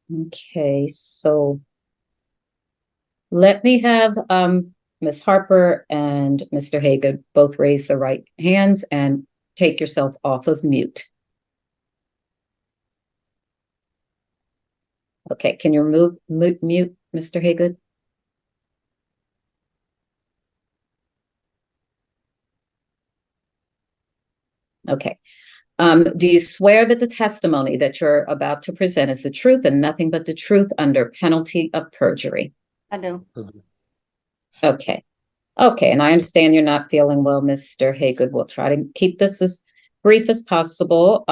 Okay, so let me have Ms. Harper and Mr. Hagan both raise their right hands and take yourself off of mute. Okay, can you remove mute, Mr. Hagan? Okay. Do you swear that the testimony that you're about to present is the truth and nothing but the truth under penalty of perjury? I do. Okay. Okay, and I understand you're not feeling well, Mr. Haygood. We'll try to keep this as brief as possible.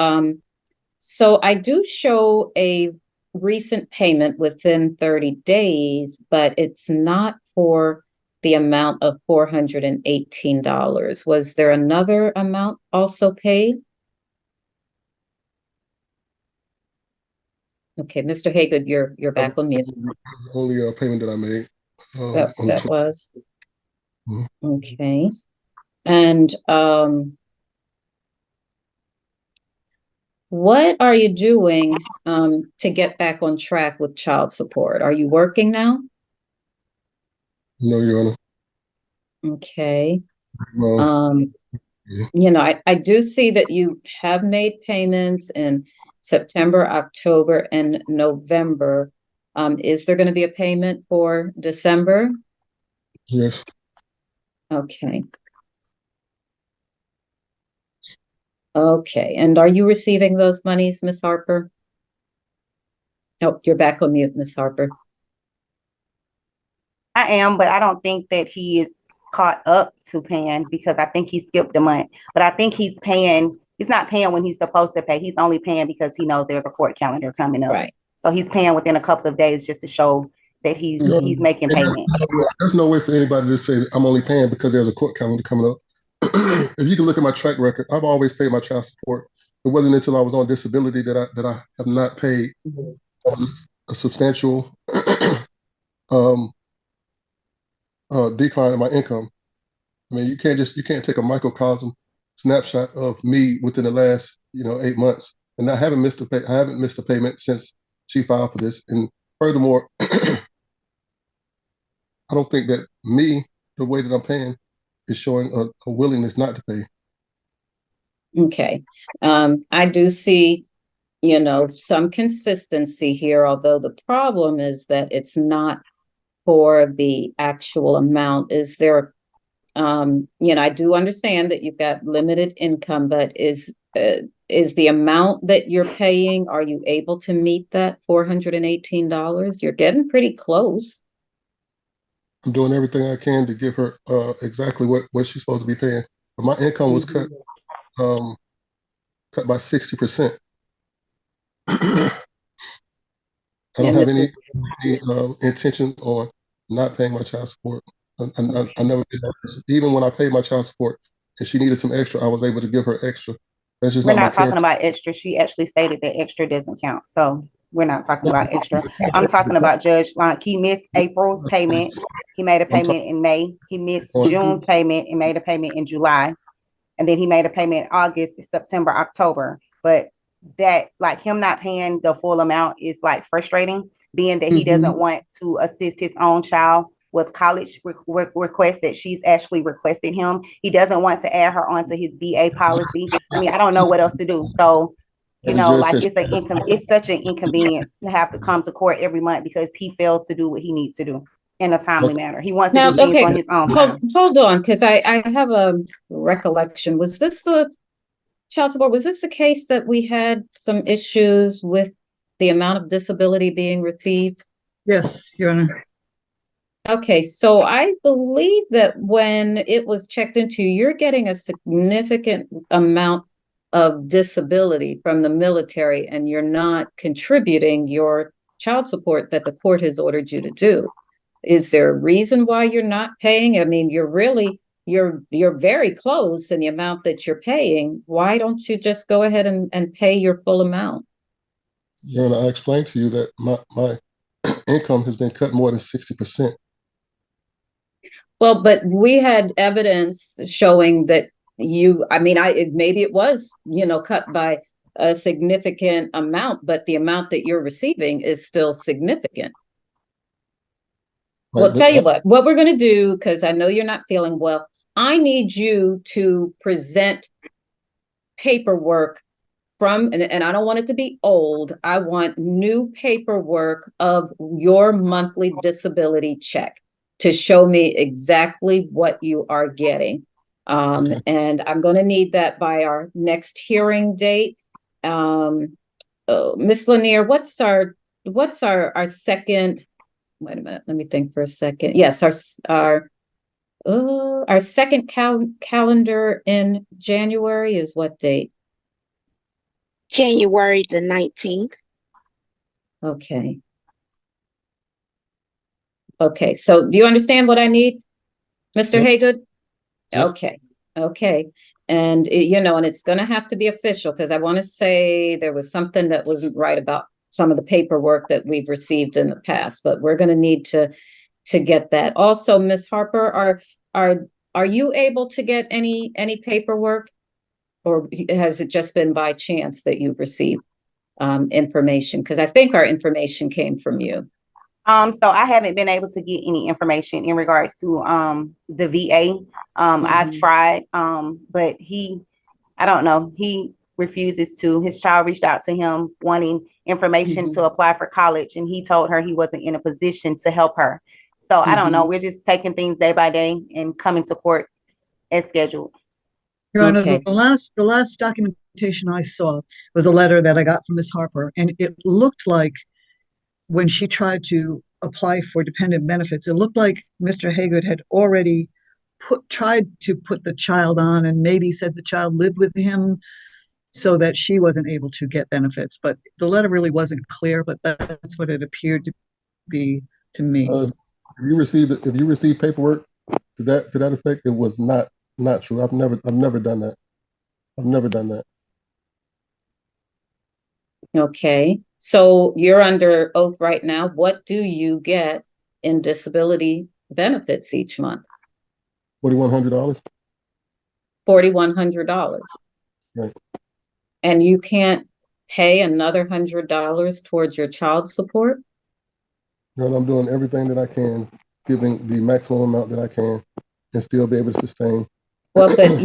So I do show a recent payment within 30 days, but it's not for the amount of $418. Was there another amount also paid? Okay, Mr. Haygood, you're back on mute. The only payment that I made. That was Mhm. okay. And what are you doing to get back on track with child support? Are you working now? No, Your Honor. Okay. Well, yeah. You know, I do see that you have made payments in September, October, and November. Is there going to be a payment for December? Yes. Okay. Okay. And are you receiving those monies, Miss Harper? Oh, you're back on mute, Miss Harper. I am, but I don't think that he is caught up to paying because I think he skipped a month. But I think he's paying. He's not paying when he's supposed to pay. He's only paying because he knows there's a court calendar coming up. Right. So he's paying within a couple of days just to show that he's making payment. There's no way for anybody to say I'm only paying because there's a court calendar coming up. If you can look at my track record, I've always paid my child support. It wasn't until I was on disability that I have not paid a substantial um, decline in my income. I mean, you can't take a microcosm snapshot of me within the last 8 months, and I haven't missed a payment since she filed for this. And furthermore, I don't think that the way that I'm paying, is showing a willingness not to pay. Okay. I do see, some consistency here, although the problem is that it's not for the actual amount. Is there, I do understand that you've got limited income, but is the amount that you're paying, are you able to meet that $418? You're getting pretty close. I'm doing everything I can to give her exactly what she's supposed to be paying. But my income was cut by 60%. I don't have any intention on not paying my child support. I never did that. Even when I paid my child support and she needed some extra, I was able to give her extra. That's just We're not my not talking character. about extra. She actually stated that extra doesn't count. So we're not talking about extra. I'm talking about Judge. Like he missed April's payment. He made a payment in May. He missed June's payment and made a payment in July. And then he made a payment in August, September, October. But that, like him not paying the full amount is like frustrating, being that he doesn't want to assist his own child with college requests that she's actually requested him. He doesn't want to add her onto his VA policy. I mean, I don't know what else to do. So, like it's such an inconvenience to have to come to court every month because he fails to do what he needs to do in a timely manner. He wants to do things on his own time. Hold on, because I have a recollection. Was this the child support? Was this the case that we had some issues with the amount of disability being received? Yes, Your Honor. Okay, so I believe that when it was checked into, you're getting a significant amount of disability from the military, and you're not contributing your child support that the court has ordered you to do. Is there a reason why you're not paying? I mean, you're very close in the amount that you're paying. Why don't you just go ahead and pay your full amount? I explained to you that my income has been cut more than 60%. Well, but we had evidence showing that maybe it was, cut by a significant amount, but the amount that you're receiving is still significant. Well, tell you what we're going to do, because I know you're not feeling well. I need you to present paperwork from, and I don't want it to be old. I want new paperwork of your monthly disability check to show me exactly what you are getting. And I'm going to need that by our next hearing date. Miss Lanier, what's our second? Wait a minute, let me think for a second. Yes, our second calendar in January is what date? January the 19th. Okay. Okay, so do you understand what I need, Mr. Haygood? Yep. Okay, okay. And, and it's going to have to be official, because I want to say there was something that wasn't right about some of the paperwork that we've received in the past, but we're going to need to get that. Also, Miss Harper, are you able to get any paperwork, or has it just been by chance that you've received information? Because I think our information came from you. So I haven't been able to get any information in regards to the VA. I've tried, but I don't know, he refuses to. His child reached out to him wanting information to apply for college, and he told her he wasn't in a position to help her. So I don't know. We're just taking things day by day and coming to court as scheduled. Your Honor, the last documentation I saw was a letter that I got from Ms. Harper, and it looked like when she tried to apply for dependent benefits, it looked like Mr. Haygood had already tried to put the child on, and maybe said the child lived with him so that she wasn't able to get benefits. But the letter really wasn't clear, but that's what it appeared to be to me. If you received paperwork to that effect, it was not true. I've never done that. I've never done that. Okay, so you're under oath right now. What do you get in disability benefits each month? $4,100. $4,100. Right. And you can't pay another $100 towards your child support? No, I'm doing everything that I can, giving the maximum amount that I can, and still be able to sustain. Well, but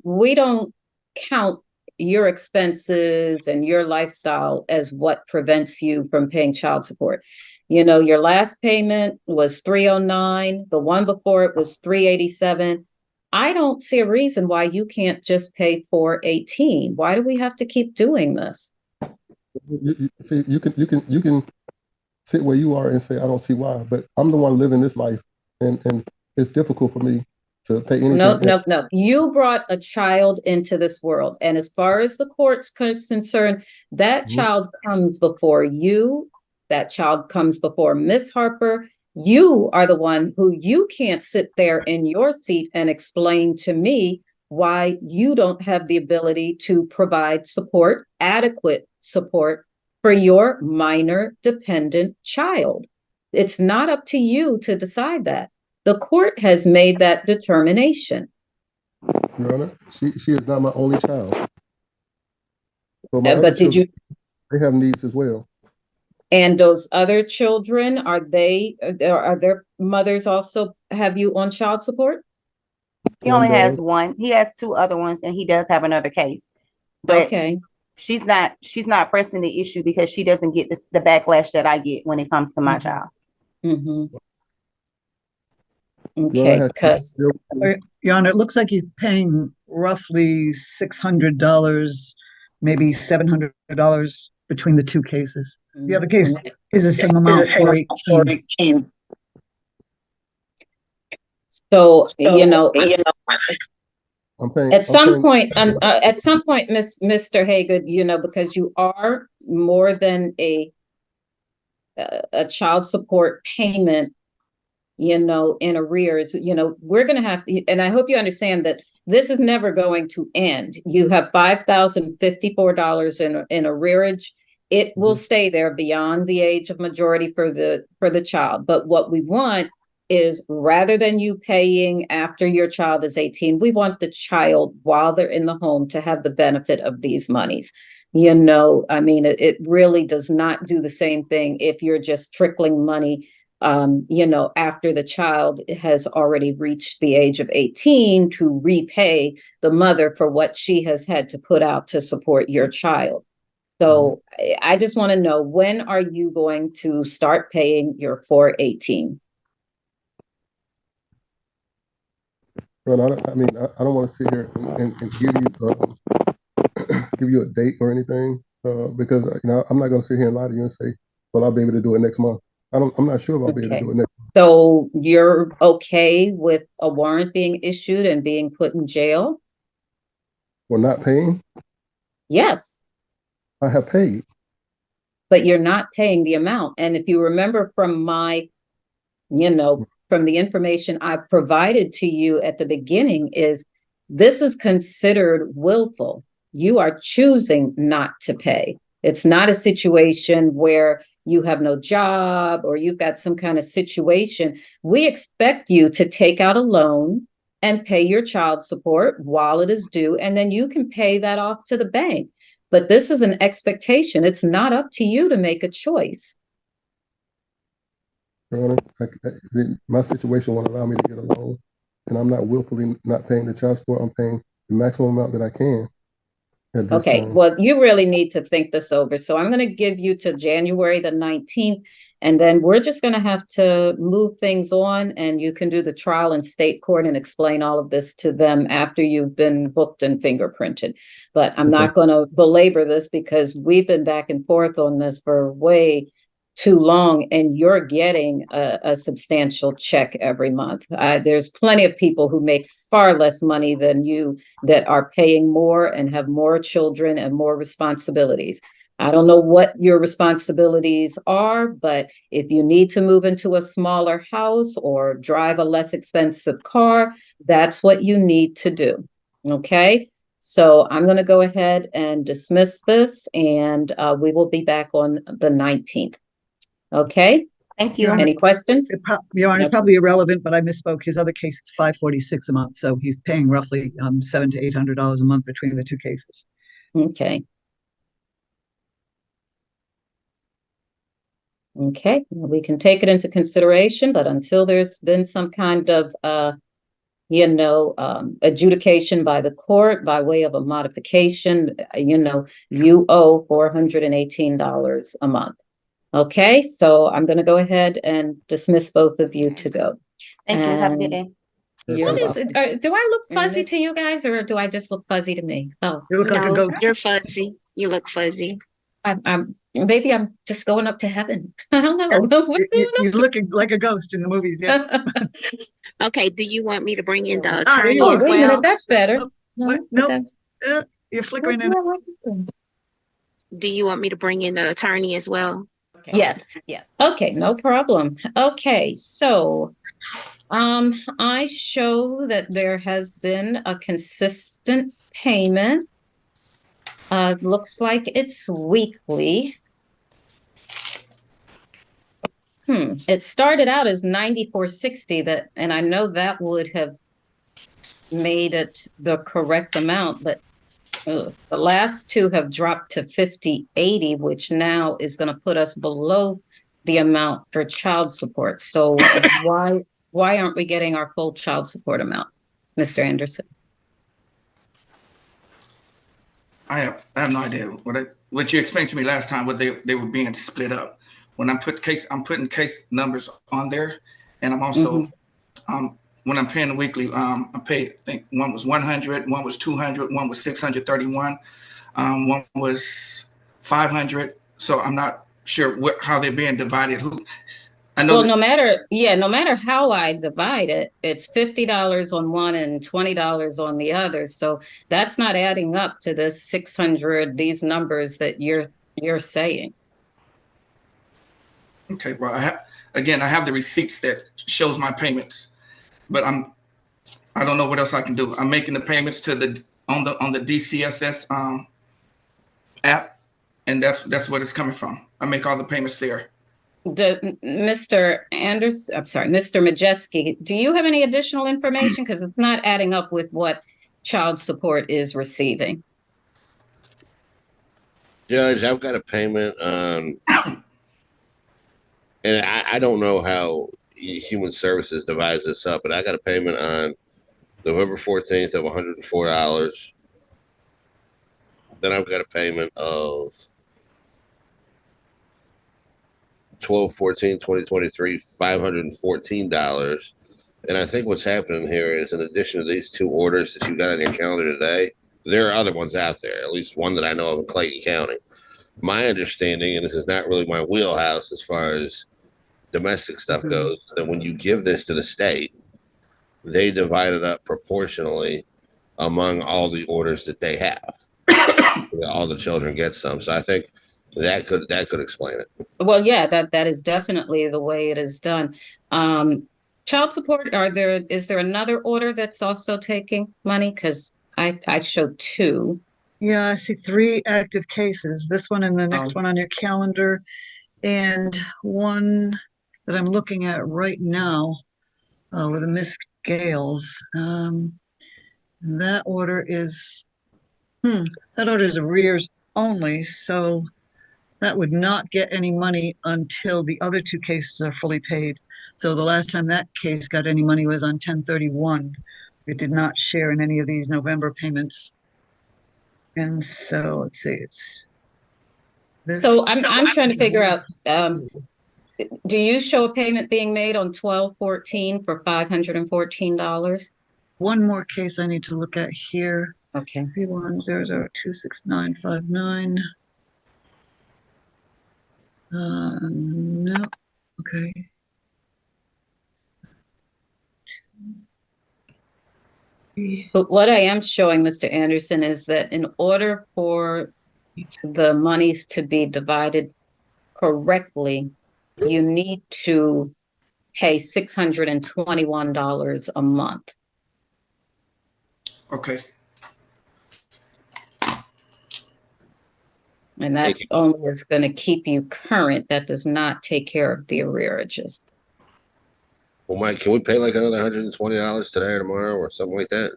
we don't count your expenses and your lifestyle as what prevents you from paying child support. Your last payment was $309. The one before it was $387. I don't see a reason why you can't just pay $418. Why do we have to keep doing this? You can sit where you are and say, I don't see why, but I'm the one living this life, and it's difficult for me to pay anything. No. You brought a child into this world. And as far as the court's concerned, that child comes before you. That child comes before Miss Harper. You are the one who you can't sit there in your seat and explain to me why you don't have the ability to provide support, adequate support for your minor dependent child. It's not up to you to decide that. The court has made that determination. Your Honor, she is not my only child. So But did you? They have needs as well. And those other children, are their mothers also have you on child support? He only has one. He has two other ones, and he does have another case. But okay, she's not pressing the issue because she doesn't get the backlash that I get when it comes to my child. Okay, because Your Honor, it looks like he's paying roughly $600, maybe $700 between the two cases. The other case is the same amount, $418. So I'm paying, at some point, Mr. Haygood, because you are more than a child support payment, in arrears, we're going to have, and I hope you understand that this is never going to end. You have $5,054 in arrearage. It will stay there beyond the age of majority for the child. But what we want is, rather than you paying after your child is 18, we want the child, while they're in the home, to have the benefit of these monies. I mean, it really does not do the same thing if you're just trickling money, after the child has already reached the age of 18 to repay the mother for what she has had to put out to support your child. So I just want to know, when are you going to start paying your 418? Well, I don't want to sit here and give you a date or anything, because I'm not going to sit here and lie to you and say, well, I'll be able to do it next month. I'm not sure if I'll be able to do it next month. So you're okay with a warrant being issued and being put in jail? Well, not paying? Yes. I have paid. But you're not paying the amount. And if you remember from from the information I provided to you at the beginning, is this is considered willful. You are choosing not to pay. It's not a situation where you have no job or you've got some kind of situation. We expect you to take out a loan and pay your child support while it is due, and then you can pay that off to the bank. But this is an expectation. It's not up to you to make a choice. Your Honor, my situation won't allow me to get a loan, and I'm not willfully not paying the child support. I'm paying the maximum amount that I can at this Okay, time. well, you really need to think this over. So I'm going to give you to January the 19th, and then we're just going to have to move things on, and you can do the trial in state court and explain all of this to them after you've been booked and fingerprinted. But I'm not going to belabor this because we've been back and forth on this for way too long, and you're getting a substantial check every month. There's plenty of people who make far less money than you that are paying more and have more children and more responsibilities. I don't know what your responsibilities are, but if you need to move into a smaller house or drive a less expensive car, that's what you need to do. Okay? So I'm going to go ahead and dismiss this, and we will be back on the 19th. Okay? Thank you. Any questions? Your Honor, it's probably irrelevant, but I misspoke. His other case is $546 a month, so he's paying roughly $700 to $800 a month between the two cases. Okay. Okay, we can take it into consideration, but until there's been some kind of adjudication by the court by way of a modification, you owe $418 a month. Okay, so I'm going to go ahead and dismiss both of you to go. Thank you. Have a good day. What is it? Do I look fuzzy to you guys, or do I just look fuzzy to me? Oh, You look like a ghost. You're fuzzy. You look fuzzy. I'm maybe I'm just going up to heaven. I don't know. What's going on? You're looking like a ghost in the movies. Yeah. Okay, do you want me to bring in the there attorney you are. as Wait a minute, well? that's better. What? Nope. You're flickering in. Do you want me to bring in the attorney as well? Yes. Okay, no problem. Okay, so I show that there has been a consistent payment. Looks like it's weekly. It started out as $94.60, and I know that would have made it the correct amount, but the last two have dropped to $50.80, which now is going to put us below the amount for child support. So why aren't we getting our full child support amount, Mr. Anderson? I have no idea what you explained to me last time. What they were being split up. When I'm putting case numbers on there, and I'm also when I'm paying the weekly, I paid, I think one was 100, one was 200, one was 631, one was 500. So I'm not sure how they're being divided. I know. Well, no matter how I divide it, it's $50 on one and $20 on the other. So that's not adding up to the 600. These numbers that you're saying. Okay, well, I have the receipts that shows my payments, but I don't know what else I can do. I'm making the payments to on the DCSS app, and that's what it's coming from. I make all the payments there. Mr. Anderson, I'm sorry, Mr. Majeski, do you have any additional information? Because it's not adding up with what child support is receiving. Judge, I've got a payment on, and I don't know how Human Services divides this up, but I got a payment on November 14th of $104. Then I've got a payment of 12/14/2023, $514. And I think what's happening here is, in addition to these two orders that you got on your calendar today, there are other ones out there, at least one that I know of in Clayton County. My understanding, and this is not really my wheelhouse as far as domestic stuff goes, that when you give this to the state, they divide it up proportionally among all the orders that they have. All the children get some. So I think that could explain it. Well, yeah, that is definitely the way it is done. Child support, is there another order that's also taking money? Because I showed two. Yeah, I see 3 active cases, this one and the next one on your calendar, and one that I'm looking at right now with a Miss Gales. That order is arrears only, so that would not get any money until the other 2 cases are fully paid. So the last time that case got any money was on 10/31. It did not share in any of these November payments. And so let's see, it's this. So I'm trying to figure out, do you show a payment being made on 12/14 for $514? One more case I need to look at here. Okay. 3100269599. No. Okay. But what I am showing, Mr. Anderson, is that in order for the monies to be divided correctly, you need to pay $621 a month. Okay. And that only is going to keep you current. That does not take care of the arrearages. Well, Mike, can we pay like another $120 today or tomorrow or something like that?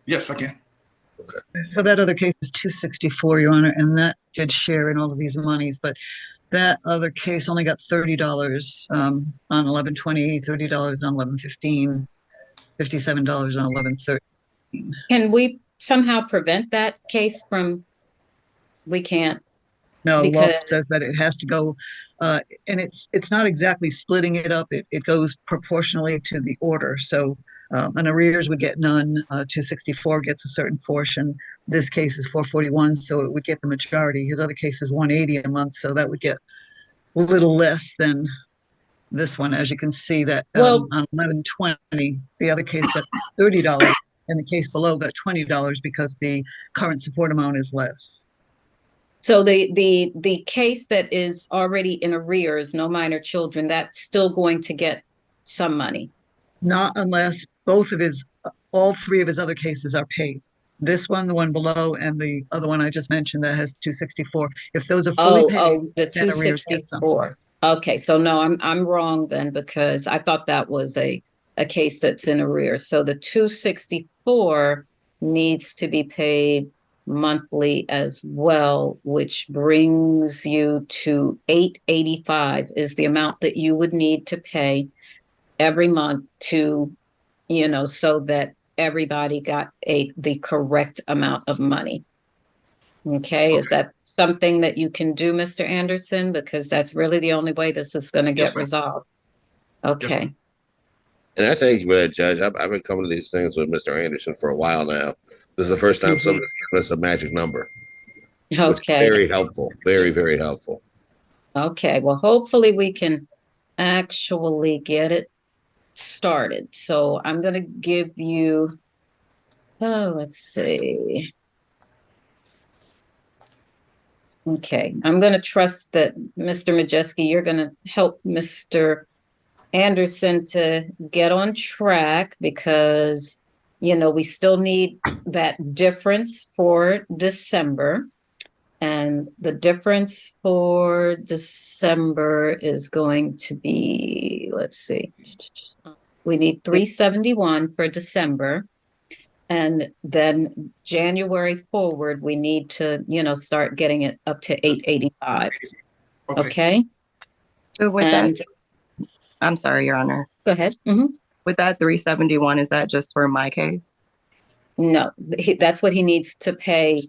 Yes, I can. Okay. So that other case is 264, Your Honor, and that did share in all of these monies, but that other case only got $30 on 11/20, $30 on 11/15, $57 on 11/13. Can we somehow prevent that case from? We can't. No, the law Because- says that it has to go, and it's not exactly splitting it up. It goes proportionally to the order. So an arrears would get none. 264 gets a certain portion. This case is 441, so it would get the majority. His other case is 180 a month, so that would get a little less than this one. As you can see that on 11/20, the other case got $30, and the case below got $20 because the current support amount is less. So the case that is already in arrears, no minor children, that's still going to get some money. Not unless all 3 of his other cases are paid. This one, the one below, and the other one I just mentioned that has 264. If those are fully paid, The then arrears get some. 264. Okay, so no, I'm wrong then, because I thought that was a case that's in arrears. So the 264 needs to be paid monthly as well, which brings you to $885 is the amount that you would need to pay every month to, so that everybody got the correct amount of money. Okay, is that something that you can do, Mr. Anderson? Because that's really the only way this is going to get resolved. Okay. And I thank you for that, Judge. I've been coming to these things with Mr. Anderson for a while now. This is the first time somebody's given us a magic number. Okay. Very helpful. Very, very helpful. Okay. Well, hopefully we can actually get it started. So I'm going to give you, let's see. Okay. I'm going to trust that Mr. Majeski, you're going to help Mr. Anderson to get on track, because we still need that difference for December. And the difference for December is going to be, let's see, we need $371 for December. And then January forward, we need to, start getting it up to 885. Okay? So with And that, I'm sorry, Your Honor. go ahead. With that 371, is that just for my case? No, that's what he needs to pay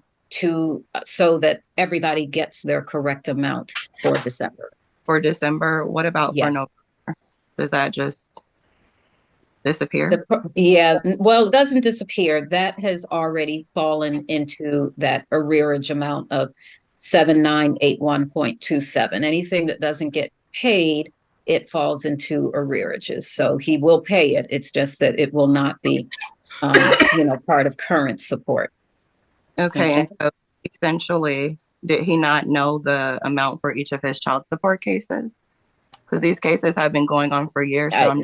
so that everybody gets their correct amount for December. For December, what about for Yes. November? Does that just disappear? Yeah, well, it doesn't disappear. That has already fallen into that arrearage amount of 7981.27. Anything that doesn't get paid, it falls into arrearages. So he will pay it. It's just that it will not be, part of current support. Okay, and so essentially, did he not know the amount for each of his child support cases? Because these cases have been going on for years. So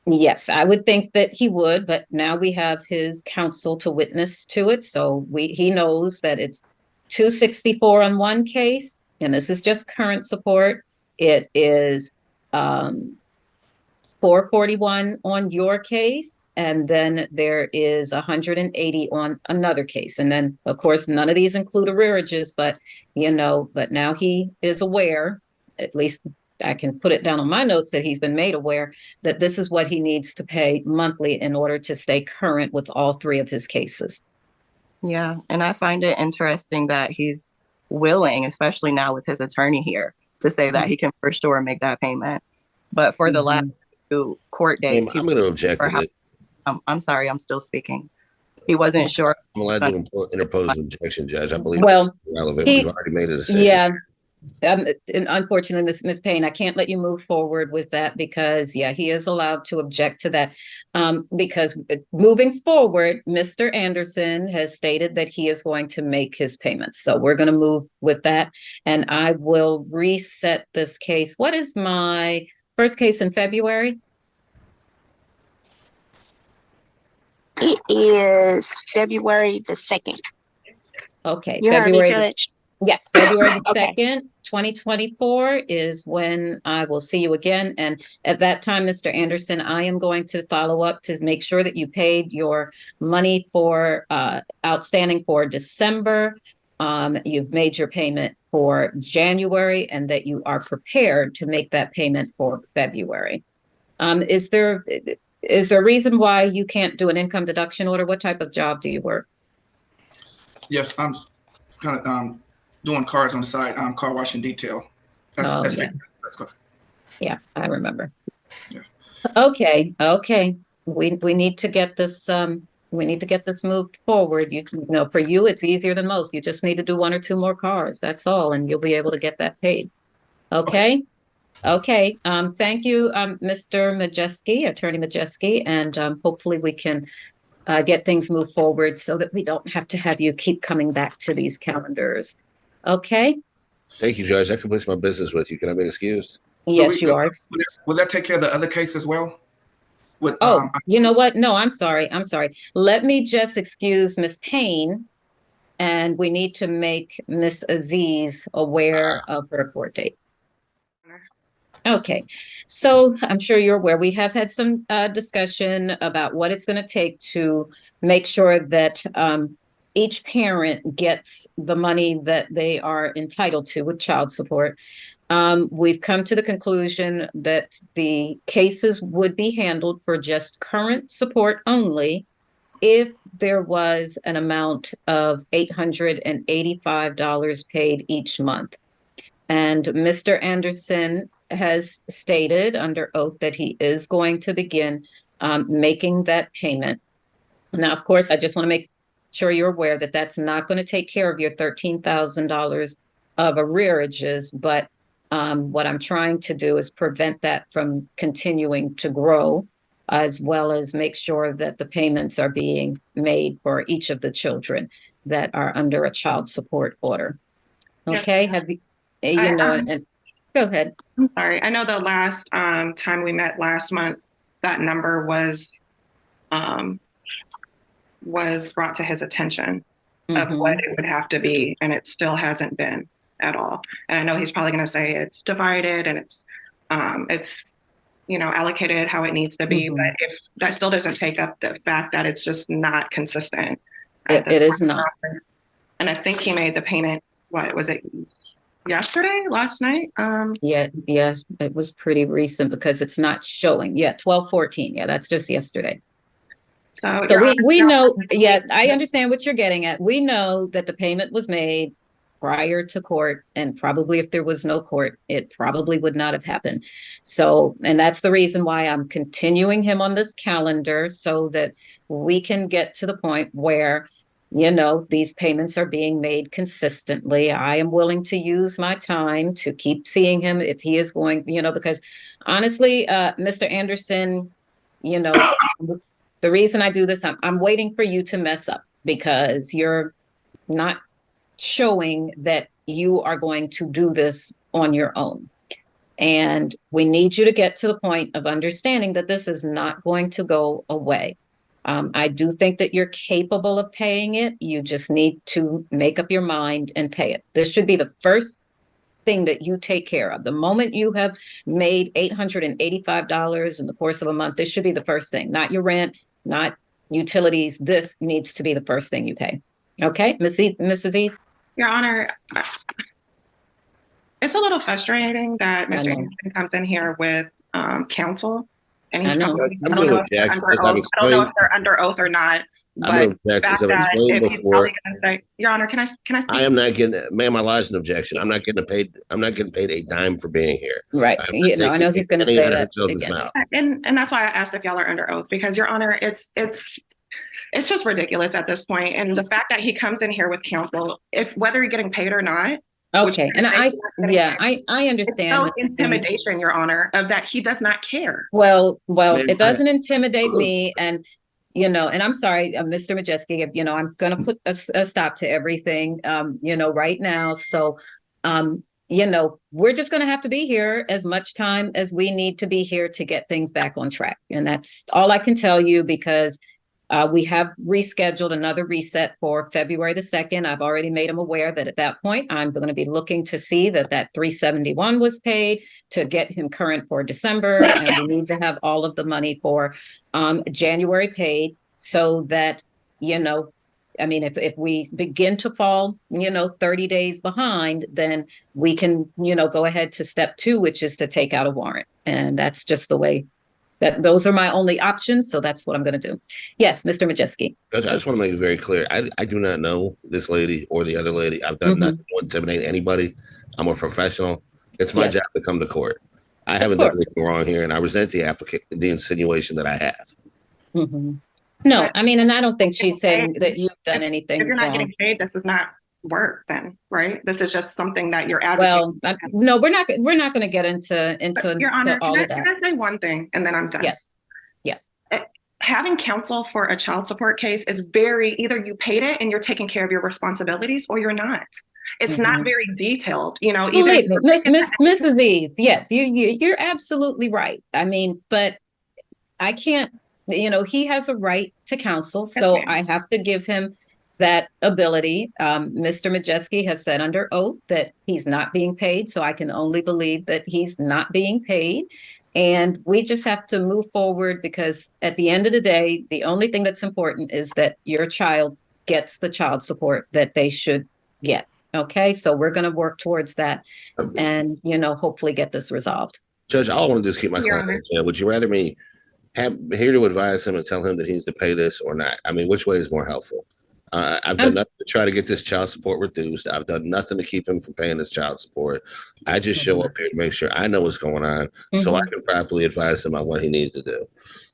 Yes, I would think that he would, but now we have his counsel to witness to it. So he knows that it's 264 on one case, and this is just current support. It is 441 on your case, and then there is 180 on another case. And then, of course, none of these include arrearages, but now he is aware, at least I can put it down on my notes, that he's been made aware that this is what he needs to pay monthly in order to stay current with all three of his cases. Yeah, and I find it interesting that he's willing, especially now with his attorney here, to say that he can for sure make that payment. But for the last two court dates, I'm going to object to it. I'm sorry, I'm still speaking. He wasn't sure. I'm allowed to interpose an objection, Judge. I believe Well, it's relevant. We've already made a decision. Yeah. And unfortunately, Ms. Payne, I can't let you move forward with that because, he is allowed to object to that. Because moving forward, Mr. Anderson has stated that he is going to make his payments. So we're going to move with that. And I will reset this case. What is my first case in February? It is February the 2nd. Okay. You heard me, February. Judge. Yes, February the Okay. 2nd, 2024 is when I will see you again. And at that time, Mr. Anderson, I am going to follow up to make sure that you paid your money for outstanding for December. You've made your payment for January and that you are prepared to make that payment for February. Is there a reason why you can't do an income deduction order? What type of job do you work? Yes, I'm kind of doing cars on the side, car washing detail. That's yeah. it. Let's go. Yeah, I remember. Yeah. Okay. We need to get this moved forward. For you, it's easier than most. You just need to do one or two more cars. That's all, and you'll be able to get that paid. Okay. Thank you, Mr. Majeski, Attorney Majeski, and hopefully we can get things moved forward so that we don't have to have you keep coming back to these calendars. Okay. Thank you, Judge. That completes my business with you. Can I be excused? Yes, you are. Will that take care of the other case as well? You know what? No, I'm sorry. Let me just excuse Miss Payne, and we need to make Miss Aziz aware of her court date. Okay, so I'm sure you're aware we have had some discussion about what it's going to take to make sure that each parent gets the money that they are entitled to with child support. We've come to the conclusion that the cases would be handled for just current support only if there was an amount of $885 paid each month. And Mr. Anderson has stated under oath that he is going to begin making that payment. Now, of course, I just want to make sure you're aware that that's not going to take care of your $13,000 of arrearages, but what I'm trying to do is prevent that from continuing to grow, as well as make sure that the payments are being made for each of the children that are under a child support order. Okay, Yes. And go ahead. I'm sorry. I know the last time we met last month, that number was brought to his attention of what it would have to be, and it still hasn't been at all. And I know he's probably going to say it's divided and it's allocated how it needs to be. Mhm. But if that still doesn't take up the fact that it's just not consistent. It is not. And I think he made the payment, what was it, yesterday, last night? Yeah, it was pretty recent because it's not showing. Yeah, 12/14. Yeah, that's just yesterday. So So Your we Honor, know, yeah, I understand what you're getting at. We know that the payment was made prior to court, and probably if there was no court, it probably would not have happened. So, and that's the reason why I'm continuing him on this calendar so that we can get to the point where, these payments are being made consistently. I am willing to use my time to keep seeing him if he is going, because honestly, Mr. Anderson, you know, the reason I do this, I'm waiting for you to mess up because you're not showing that you are going to do this on your own. And we need you to get to the point of understanding that this is not going to go away. I do think that you're capable of paying it. You just need to make up your mind and pay it. This should be the first thing that you take care of. The moment you have made $885 in the course of a month, this should be the first thing, not your rent, not utilities. This needs to be the first thing you pay. Okay, Mrs. East? Your Honor, it's a little frustrating that I Mr. know. Anderson comes in here with counsel, and he's I know. probably, I'm I don't know gonna if they're object, under as I've oath. I don't know if explained- they're under oath or not. I'm But gonna the object, fact as I've that explained if he's before. probably going to say, Your Honor, can I speak? I am not getting, ma'am, I lodged an objection. I'm not getting paid a dime for being here. Right. I'm not I know taking he's going to any say out of that the children's again. mouth. And that's why I asked if y'all are under oath, because Your Honor, it's just ridiculous at this point. And the fact that he comes in here with counsel, if whether you're getting paid or not. Okay, and I It's understand. so intimidation, Your Honor, of that he does not care. Well, Ma'am, it doesn't intimidate me, and and I'm sorry, Mr. Majeski, I'm going to put a stop to everything, right now. So, we're just going to have to be here as much time as we need to be here to get things back on track, and that's all I can tell you because. We have rescheduled another reset for February the 2nd. I've already made them aware that at that point, I'm going to be looking to see that 371 was paid to get him current for December. And we need to have all of the money for January paid so that, if we begin to fall, 30 days behind, then we can, go ahead to step 2, which is to take out a warrant. And that's just the way those are my only options. So that's what I'm going to do. Yes, Mr. Majeski. I just want to make it very clear. I do not know this lady or the other lady. I've done nothing to intimidate anybody. I'm a professional. It's my job to come to court. I haven't done anything wrong here, and I resent the insinuation that I have. No, and I don't think she's saying that you've done anything If you're not wrong. getting paid, this is not work then, right? This is just something that you're advocating. Well, no, we're not going to get into Your Honor, all of that. can I say one thing and then I'm done? Yes. Having counsel for a child support case is either you paid it and you're taking care of your responsibilities or you're not. It's not very detailed, Believe me, Mrs. Eves, yes, you're absolutely right. But I can't, he has a right to counsel, so I have to give him that ability. Mr. Majeski has said under oath that he's not being paid, so I can only believe that he's not being paid. And we just have to move forward because at the end of the day, the only thing that's important is that your child gets the child support that they should get. Okay, so we're going to work towards that and, hopefully get this resolved. Judge, all I want to do is keep my client in jail. Would you rather me have here to advise him and tell him that he needs to pay this or not? Which way is more helpful? I've done nothing to try to get this child support reduced. I've done nothing to keep him from paying his child support. I just show up here to make sure I know what's going on so I can properly advise him on what he needs to do.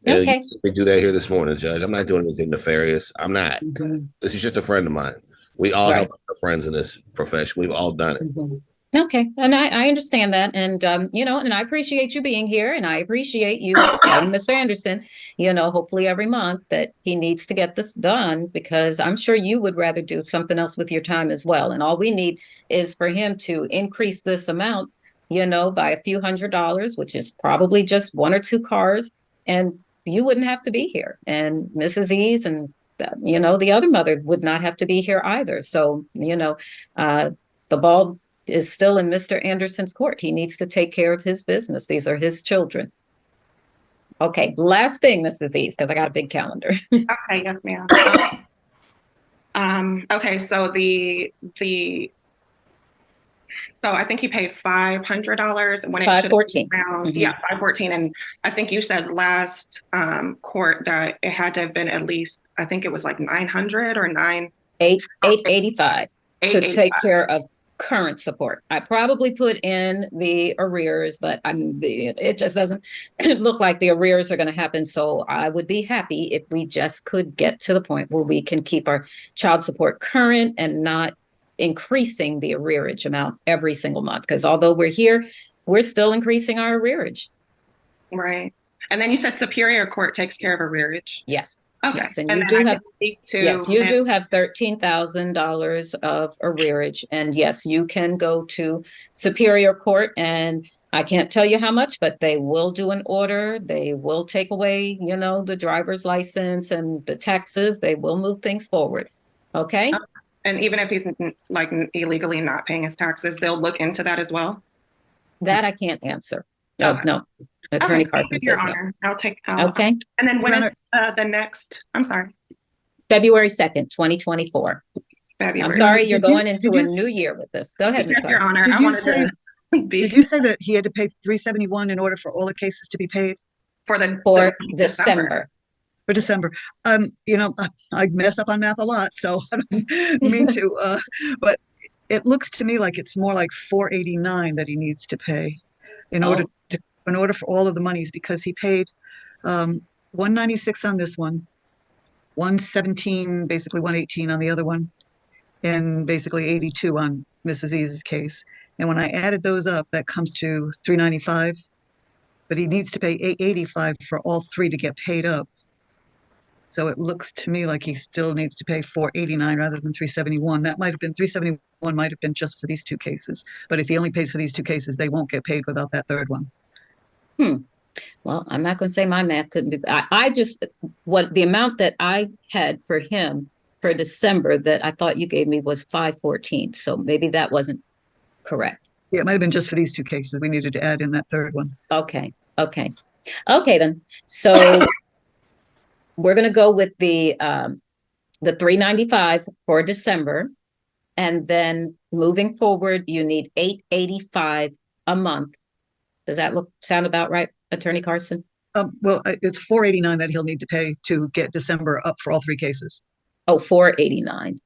And we do that here this morning, Judge. I'm not doing anything nefarious. I'm not. This is just a friend of mine. We all help our friends in this profession. We've all done it. Okay, and I understand that, and and I appreciate you being here, and I appreciate you telling Mr. Anderson, hopefully every month that he needs to get this done because I'm sure you would rather do something else with your time as well. And all we need is for him to increase this amount, by a few $100s, which is probably just 1 or 2 cars, and you wouldn't have to be here, and Mrs. E's and the other mother would not have to be here either. So the ball is still in Mr. Anderson's court. He needs to take care of his business. These are his children. Okay, last thing, Mrs. East, because I got a big calendar. Okay, yes, ma'am. Okay, so so I think he paid $500 when it should have been 514. around, yeah, 514. And I think you said last court that it had to have been at least, I think it was like 900 or 885 to take 885. care of current support. I probably put in the arrears, but it just doesn't look like the arrears are going to happen. So I would be happy if we just could get to the point where we can keep our child support current and not increasing the arrearage amount every single month. Because although we're here, we're still increasing our arrearage. Right. And then you said Superior Court takes care of arrearage. Yes. Okay. Yes, and And you then do I have, can speak to yes, you Ms. do have $13,000 of arrearage, and yes, you can go to Superior Court, and I can't tell you how much, but they will do an order. They will take away, the driver's license and the taxes. They will move things forward. Okay? And even if he's like illegally not paying his taxes, they'll look into that as well. That I can't answer. No, Okay. no. Attorney Okay, Carson thank you, Your says no. Honor. I'll take. Okay. And then when Your is the next? I'm sorry. February 2nd, 2024. February. I'm sorry, you're Did you- going into did you a s- new year with this. Go ahead, Ms. Yes, Your Carson. Honor. Did I you wanted say- to be Did you say that he had to pay $371 in order for all the cases to be paid for For December. for December? I mess up on math a lot, so I don't mean to. But it looks to me like it's more like $489 that he needs to pay in order for all of the monies, because he paid $196 on this one, $117, basically $118 on the other one, and basically $82 on Mrs. E's case. And when I added those up, that comes to $395. But he needs to pay $885 for all three to get paid up. So it looks to me like he still needs to pay $489 rather than $371. That might have been $371 might have been just for these two cases. But if he only pays for these two cases, they won't get paid without that third one. Well, I'm not going to say my math couldn't be. I just, what the amount that I had for him for December that I thought you gave me was 514. So maybe that wasn't correct. Yeah, it might have been just for these two cases. We needed to add in that third one. Okay. Then. So we're going to go with the $395 for December, and then moving forward, you need $885 a month. Does that sound about right, Attorney Carson? Well, it's $489 that he'll need to pay to get December up for all three cases. Oh, $489.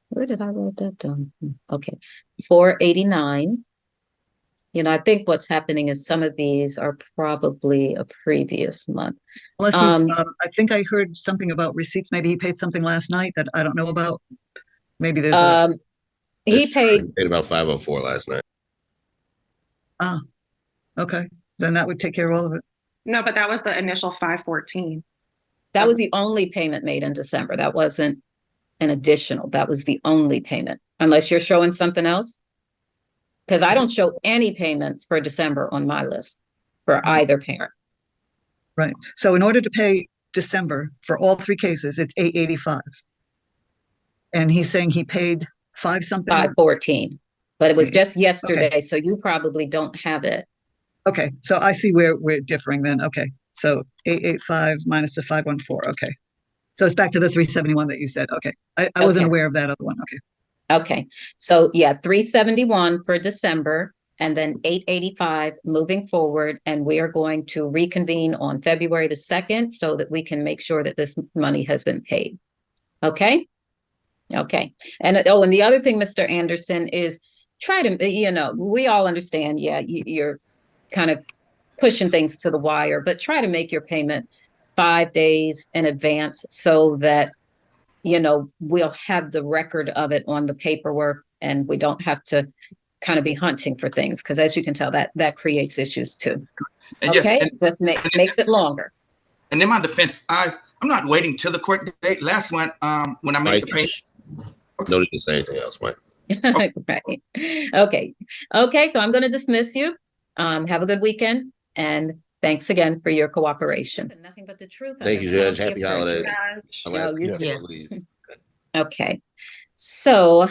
Where did I write that down? Okay, $489. I think what's happening is some of these are probably a previous month. Unless he's, I think I heard something about receipts. Maybe he paid something last night that I don't know about. Maybe there's he paid about 504 last night. Okay, then that would take care of all of it. No, but that was the initial 514. That was the only payment made in December. That wasn't an additional. That was the only payment, unless you're showing something else. Because I don't show any payments for December on my list for either parent. Right. So in order to pay December for all three cases, it's $885. And he's saying he paid something. 514. But it was just yesterday, Okay. so you probably don't have it. Okay, so I see where we're differing then. Okay, so 885 minus the 514. Okay, so it's back to the 371 that you said. Okay, I wasn't aware of that other one. Okay. Okay, so yeah, 371 for December, and then 885 moving forward, and we are going to reconvene on February the 2nd so that we can make sure that this money has been paid. Okay? Okay. And and the other thing, Mr. Anderson, is try to, we all understand, you're kind of pushing things to the wire, but try to make your payment 5 days in advance so that we'll have the record of it on the paperwork, and we don't have to kind of be hunting for things, because as you can tell, that creates issues too. And Okay, yes, just makes it longer. and in my defense, I'm not waiting till the court date. Last one, when I made the payment. No need to say anything else, Mike. Right. Okay. So I'm going to dismiss you. Have a good weekend, and thanks again for your cooperation. Nothing but the truth. Thank you, Judge. Happy holidays. You too. Okay. So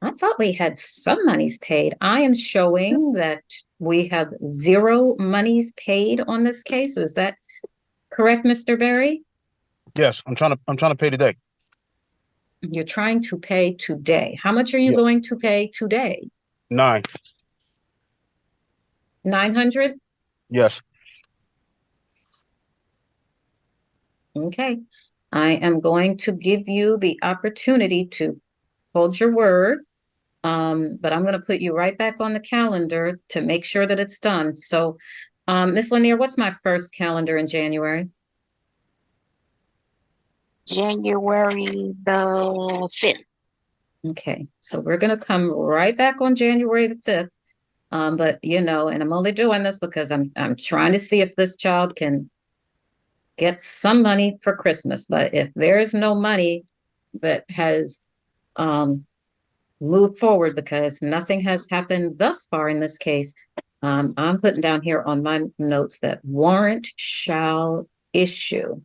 I thought we had some monies paid. I am showing that we have 0 monies paid on this case. Is that correct, Mr. Berry? Yes, I'm trying to pay today. You're trying to pay today. How much are you Yeah. going to pay today? 9. 900? Yes. Okay. I am going to give you the opportunity to hold your word. But I'm going to put you right back on the calendar to make sure that it's done. So, Ms. Lanier, what's my first calendar in January? January the 5th. Okay, so we're going to come right back on January the 5th. But you know, and I'm only doing this because I'm trying to see if this child can get some money for Christmas. But if there is no money that has moved forward because nothing has happened thus far in this case, I'm putting down here on my notes that warrant shall issue,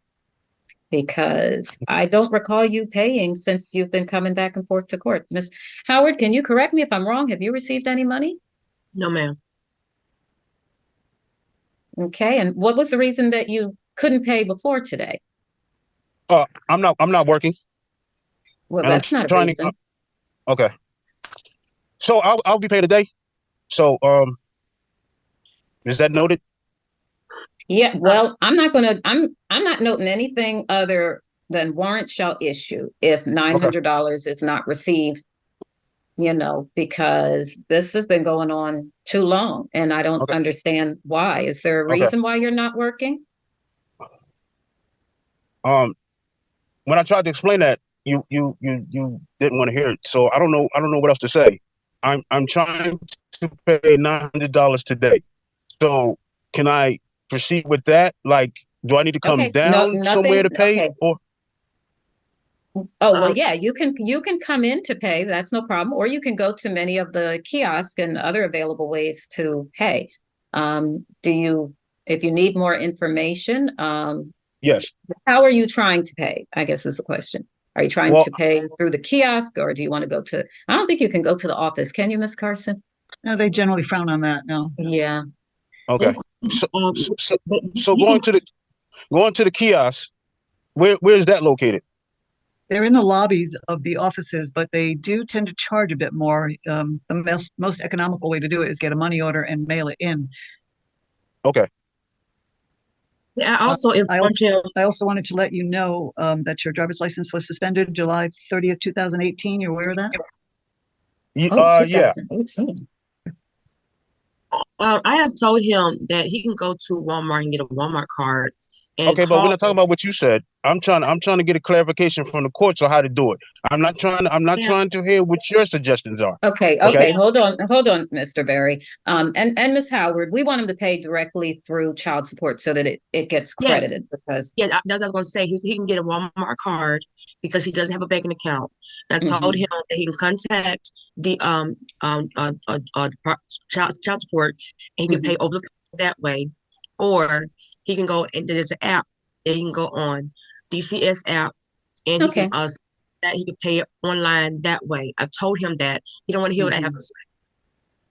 because I don't recall you paying since you've been coming back and forth to court. Miss Howard, can you correct me if I'm wrong? Have you received any money? No, ma'am. Okay, and what was the reason that you couldn't pay before today? I'm not working. Well, And I'm that's not a trying to. reason. Okay. So I'll be paid today. So is that noted? Yeah, well, I'm not noting anything other than warrant shall issue if $900 is not received, you know, because this has been going on too long and I don't Okay. understand why. Is there a Okay. reason why you're not working? When I tried to explain that, you didn't want to hear it. So I don't know what else to say. I'm trying to pay $900 today. So can I proceed with that? Like, do I need to come Okay, down somewhere to pay? okay. Or Oh, well, yeah, you can come in to pay, that's no problem, or you can go to many of the kiosks and other available ways to pay. If you need more information, yes. how are you trying to pay, I guess is the question. Are you trying Well, to pay through the kiosk, or do you want to go to, I don't think you can go to the office, can you, Miss Carson? No, they generally frown on that now. Yeah. okay. Um, So going to the kiosk, where is that located? They're in the lobbies of the offices, but they do tend to charge a bit more. The most economical way to do it is get a money order and mail it in. Okay. I also informed him. I also wanted to let you know that your driver's license was suspended July 30th, 2018. You're aware of that? Oh, Yeah. 2018. I have told him that he can go to Walmart and get a Walmart card and Okay, but we're call. not talking about what you said. I'm trying to get a clarification from the courts on how to do it. I'm not trying to hear what your suggestions are. Okay. Hold on, Mr. Berry. And Miss Howard, we want him to pay directly through child support so that it gets credited because Yeah, that's what I was going to say. He can get a Walmart card because he doesn't have a banking account. I told him that he can contact the child support and he can pay over that way, or he can go and there's an app that he can go on, DCS app, and he can that he can pay it online that way. I've told him that. He don't want to hear what I have to say.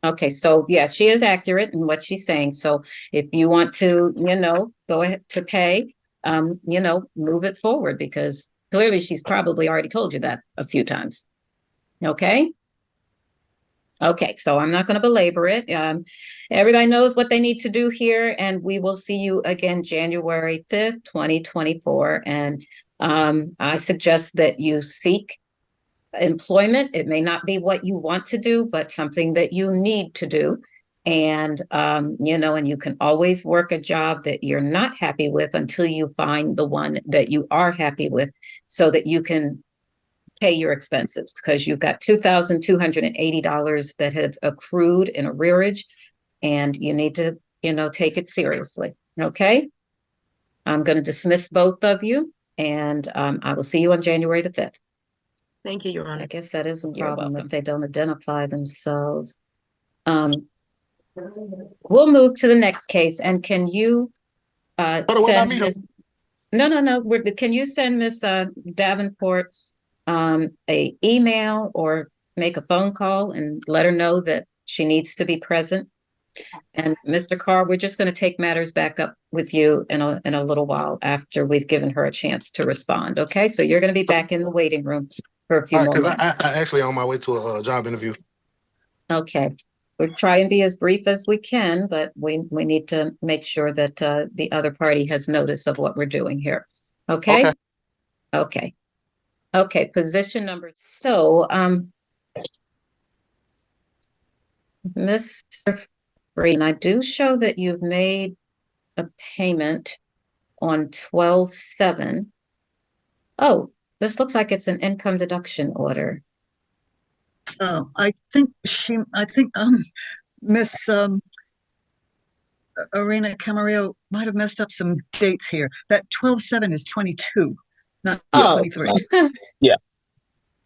Okay, so yeah, she is accurate in what she's saying. So if you want to, go ahead to pay, move it forward because clearly she's probably already told you that a few times. Okay. Okay, so I'm not going to belabor it. Everybody knows what they need to do here, and we will see you again January 5th, 2024. And I suggest that you seek employment. It may not be what you want to do, but something that you need to do. And, and you can always work a job that you're not happy with until you find the one that you are happy with so that you can pay your expenses because you've got $2,280 that have accrued in arrearage and you need to, take it seriously. Okay. I'm going to dismiss both of you and I will see you on January the 5th. Thank you, Your Honor. I guess that is a problem if they don't identify themselves. We'll move to the next case. And can you send Ms. No. Can you send Miss Davenport a email or make a phone call and let her know that she needs to be present. And Mr. Carr, we're just going to take matters back up with you in a little while after we've given her a chance to respond. Okay, so you're going to be back in the waiting room for a few more Because minutes. I actually on my way to a job interview. Okay, we'll try and be as brief as we can, but we need to make sure that the other party has notice of what we're doing here. Okay? Okay. Okay, position number. So, Mr. Green, I do show that you've made a payment on 12/7. Oh, this looks like it's an income deduction order. Oh, I think Miss Arena Camarillo might have messed up some dates here. That 12/7 is 22, not 23. Yeah.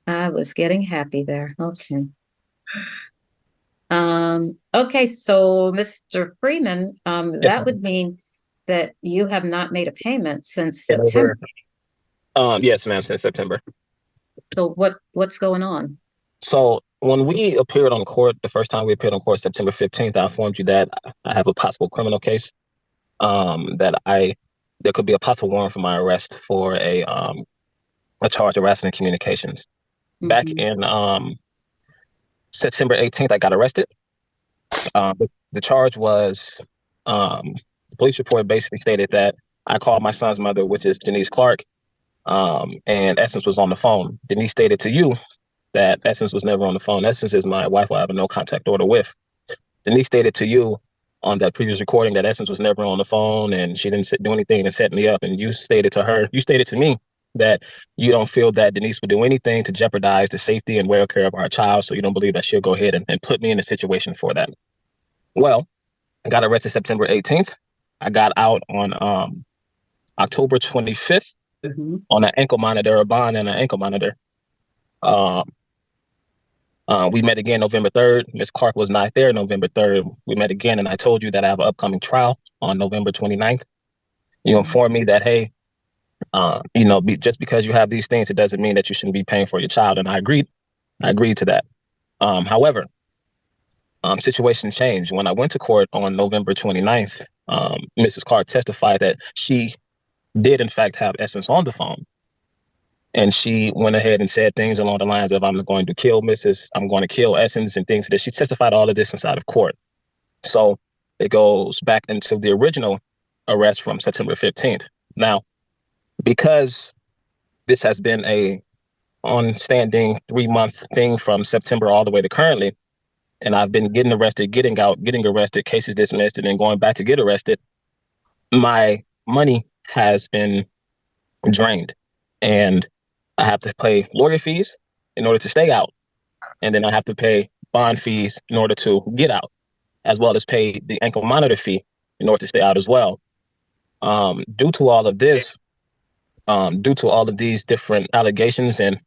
I was getting happy there. Okay. Okay, so Mr. Freeman, Yes, that would mean that you have not made a payment since ma'am. September. Yes, ma'am, since September. So what's going on? So when we appeared on court, the first time we appeared on court, September 15th, I informed you that I have a possible criminal case. There could be a possible warrant for my arrest for a charge of harassing communications. Back in September 18th, I got arrested. The charge was, the police report basically stated that I called my son's mother, which is Denise Clark, and Essence was on the phone. Denise stated to you that Essence was never on the phone. Essence is my wife who I have a no contact order with. Denise stated to you on that previous recording that Essence was never on the phone and she didn't do anything to set me up. And you stated to me that you don't feel that Denise would do anything to jeopardize the safety and welfare of our child. So you don't believe that she'll go ahead and put me in a situation for that. Well, I got arrested September 18th. I got out on October 25th on an ankle monitor, a bond and an ankle monitor. We met again November 3rd. Ms. Clark was not there November 3rd. We met again, and I told you that I have an upcoming trial on November 29th. You informed me that, hey, just because you have these things, it doesn't mean that you shouldn't be paying for your child. And I agreed. I agreed to that. However, situations changed. When I went to court on November 29th, Mrs. Clark testified that she did, in fact, have Essence on the phone. And she went ahead and said things along the lines of, I'm going to kill I'm going to kill Essence and things that she testified all of this inside of court. So it goes back into the original arrest from September 15th. Now, because this has been a on-standing 3-month thing from September all the way to currently, and I've been getting arrested, getting out, getting arrested, cases dismissed, and then going back to get arrested, my money has been drained. And I have to pay lawyer fees in order to stay out. And then I have to pay bond fees in order to get out, as well as pay the ankle monitor fee in order to stay out as well. Due to all of this, due to all of these different allegations and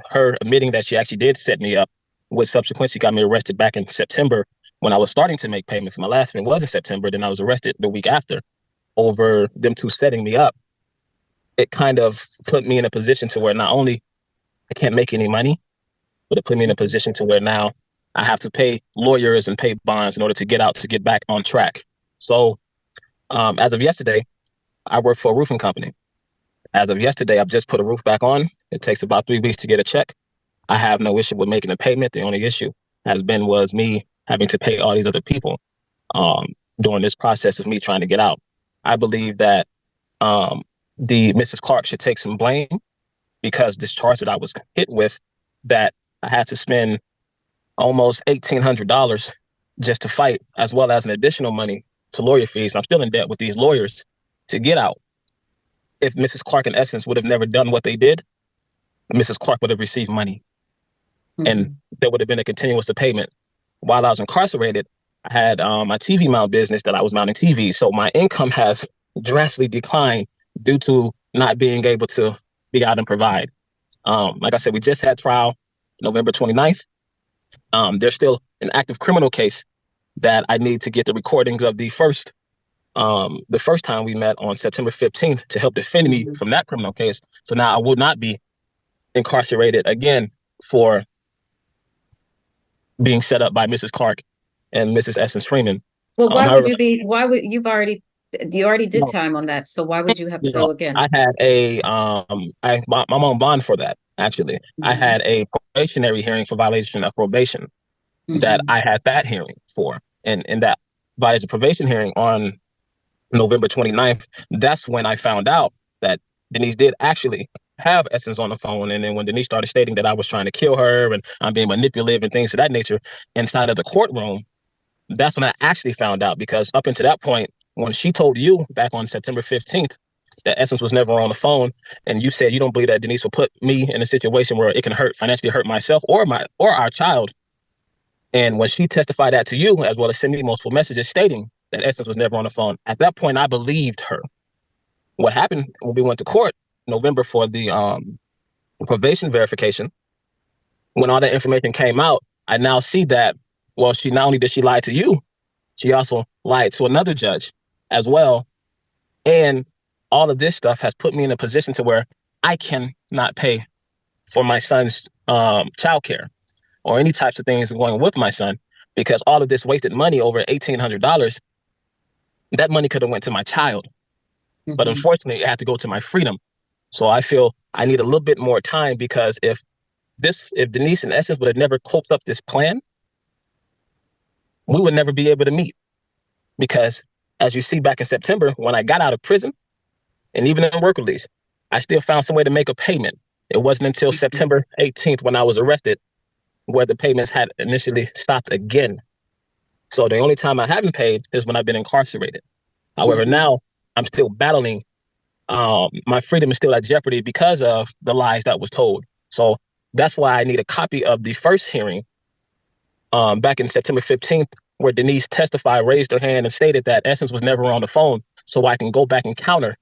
her admitting that she actually did set me up, which subsequently got me arrested back in September when I was starting to make payments. My last payment was in September, then I was arrested the week after over them two setting me up. It kind of put me in a position to where not only I can't make any money, but it put me in a position to where now I have to pay lawyers and pay bonds in order to get out, to get back on track. So as of yesterday, I work for a roofing company. As of yesterday, I've just put a roof back on. It takes about 3 weeks to get a check. I have no issue with making a payment. The only issue was me having to pay all these other people during this process of me trying to get out. I believe that the Mrs. Clark should take some blame because this charge that I was hit with, that I had to spend almost $1,800 just to fight, as well as an additional money to lawyer fees. I'm still in debt with these lawyers to get out. If Mrs. Clark and Essence would have never done what they did, Mrs. Clark would have received money. And there would have been a continuous payment. While I was incarcerated, I had my TV mount business that I was mounting TVs. So my income has drastically declined due to not being able to be out and provide. Like I said, we just had trial November 29th. There's still an active criminal case that I need to get the recordings of the first time we met on September 15th to help defend me from that criminal case. So now I will not be incarcerated again for being set up by Mrs. Clark and Mrs. Essence Freeman. Well, why would However, you already did no, time on that, so why would you have to you know, go again? I had I'm on bond for that, actually. I had a probationary hearing for violation of probation that I had that hearing for. And that violation of probation hearing on November 29th, that's when I found out that Denise did actually have Essence on the phone. And then when Denise started stating that I was trying to kill her and I'm being manipulative and things of that nature inside of the courtroom, that's when I actually found out, because up until that point, when she told you back on September 15th that Essence was never on the phone, and you said you don't believe that Denise will put me in a situation where it can financially hurt myself or our child. And when she testified that to you, as well as sending me multiple messages stating that Essence was never on the phone, at that point, I believed her. What happened when we went to court November for the probation verification, when all that information came out, I now see that, well, she not only did she lie to you, she also lied to another judge as well. And all of this stuff has put me in a position to where I cannot pay for my son's childcare or any types of things going with my son, because all of this wasted money, over $1,800, that money could have went to my child. But unfortunately, it had to go to my freedom. So I feel I need a little bit more time, because if Denise and Essence would have never coped up this plan, we would never be able to meet. Because as you see back in September, when I got out of prison and even in work release, I still found some way to make a payment. It wasn't until September 18th when I was arrested where the payments had initially stopped again. So the only time I haven't paid is when I've been incarcerated. However, now I'm still battling. My freedom is still at jeopardy because of the lies that was told. So that's why I need a copy of the first hearing back in September 15th, where Denise testified, raised her hand, and stated that Essence was never on the phone, so I can go back and counter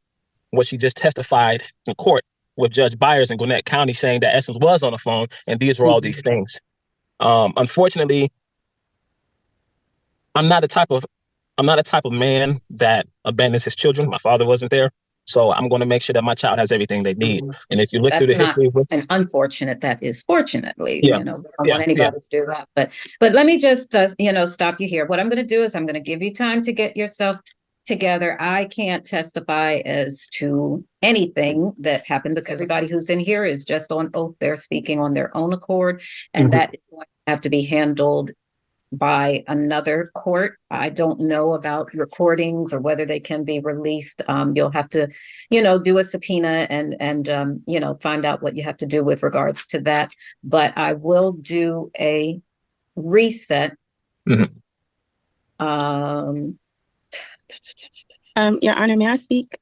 what she just testified in court with Judge Byers in Gwinnett County, saying that Essence was on the phone and these were all these things. Unfortunately, I'm not a type of man that abandons his children. My father wasn't there. So I'm going to make sure that my child has everything they need. And if you look through the history with an unfortunate, that is fortunately, yeah, we don't want anybody to do that. But let me just stop you here. What I'm going to do is I'm going to give you time to get yourself together. I can't testify as to anything that happened, because everybody who's in here is just on oath. They're speaking on their own accord, and that is going to have to be handled by another court. I don't know about recordings or whether they can be released. You'll have to, do a subpoena and find out what you have to do with regards to that. But I will do a reset. Your Honor, may I speak?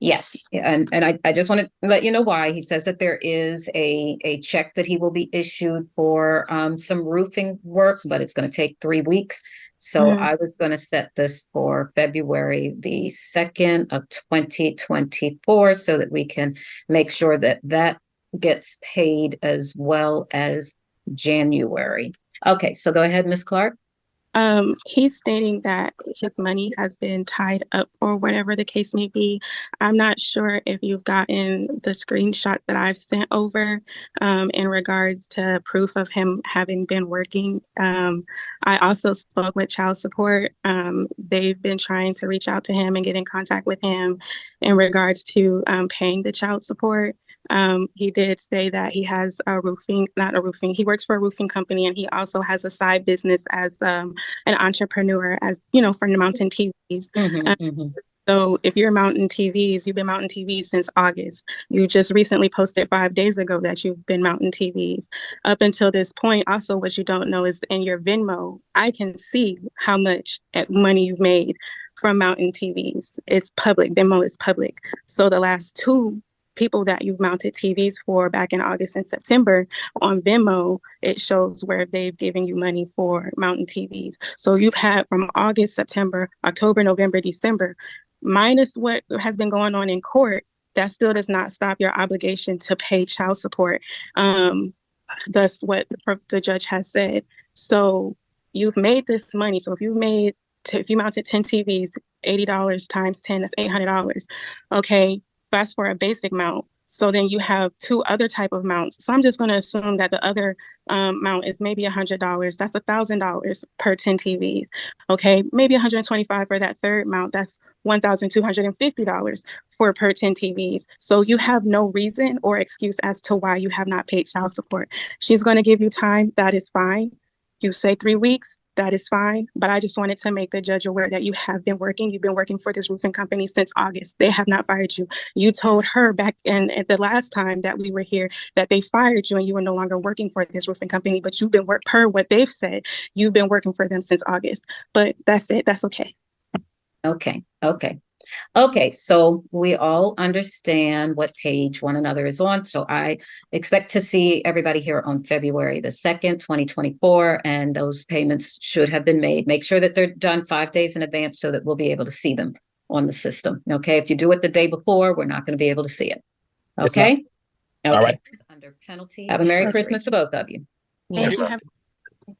Yes, and I just want to let you know why. He says that there is a check that he will be issued for some roofing work, but it's going to take 3 weeks. So I was going to set this for February the 2nd of 2024, so that we can make sure that that gets paid as well as January. Okay, so go ahead, Ms. Clark. He's stating that his money has been tied up or whatever the case may be. I'm not sure if you've gotten the screenshot that I've sent over in regards to proof of him having been working. I also spoke with child support. They've been trying to reach out to him and get in contact with him in regards to paying the child support. He did say that he has he works for a roofing company, and he also has a side business as an entrepreneur, as for the Mountain TVs. So if you're mounting TVs, you've been mounting TVs since August. You just recently posted 5 days ago that you've been mounting TVs. Up until this point, also what you don't know is in your Venmo, I can see how much money you've made from mounting TVs. It's public. Venmo is public. So the last 2 people that you've mounted TVs for back in August and September on Venmo, it shows where they've given you money for mountain TVs. So you've had from August, September, October, November, December, minus what has been going on in court, that still does not stop your obligation to pay child support. That's what the judge has said. So you've made this money. So if you mounted 10 TVs, $80 times 10, that's $800. Okay. Fast for a basic mount, So then you have two other type of mounts. So I'm just going to assume that the other mount is maybe $100. That's $1,000 per 10 TVs. Okay, maybe 125 for that third mount. That's $1,250 for per 10 TVs. So you have no reason or excuse as to why you have not paid child support. She's going to give you time. That is fine. You say 3 weeks. That is fine. But I just wanted to make the judge aware that you have been working. You've been working for this roofing company since August. They have not fired you. You told her back in at the last time that we were here that they fired you and you were no longer working for this roofing company, but you've been per what they've said, you've been working for them since August. But that's it. That's okay. Okay. Okay. Okay, so we all understand what page one another is on. So I expect to see everybody here on February the 2nd, 2024, and those payments should have been made. Make sure that they're done 5 days in advance so that we'll be able to see them on the system. Okay, if you do it the day before, we're not going to be able to see it. Okay? Okay. All right. Under penalty. Have a Merry Christmas to both of you. Thank you.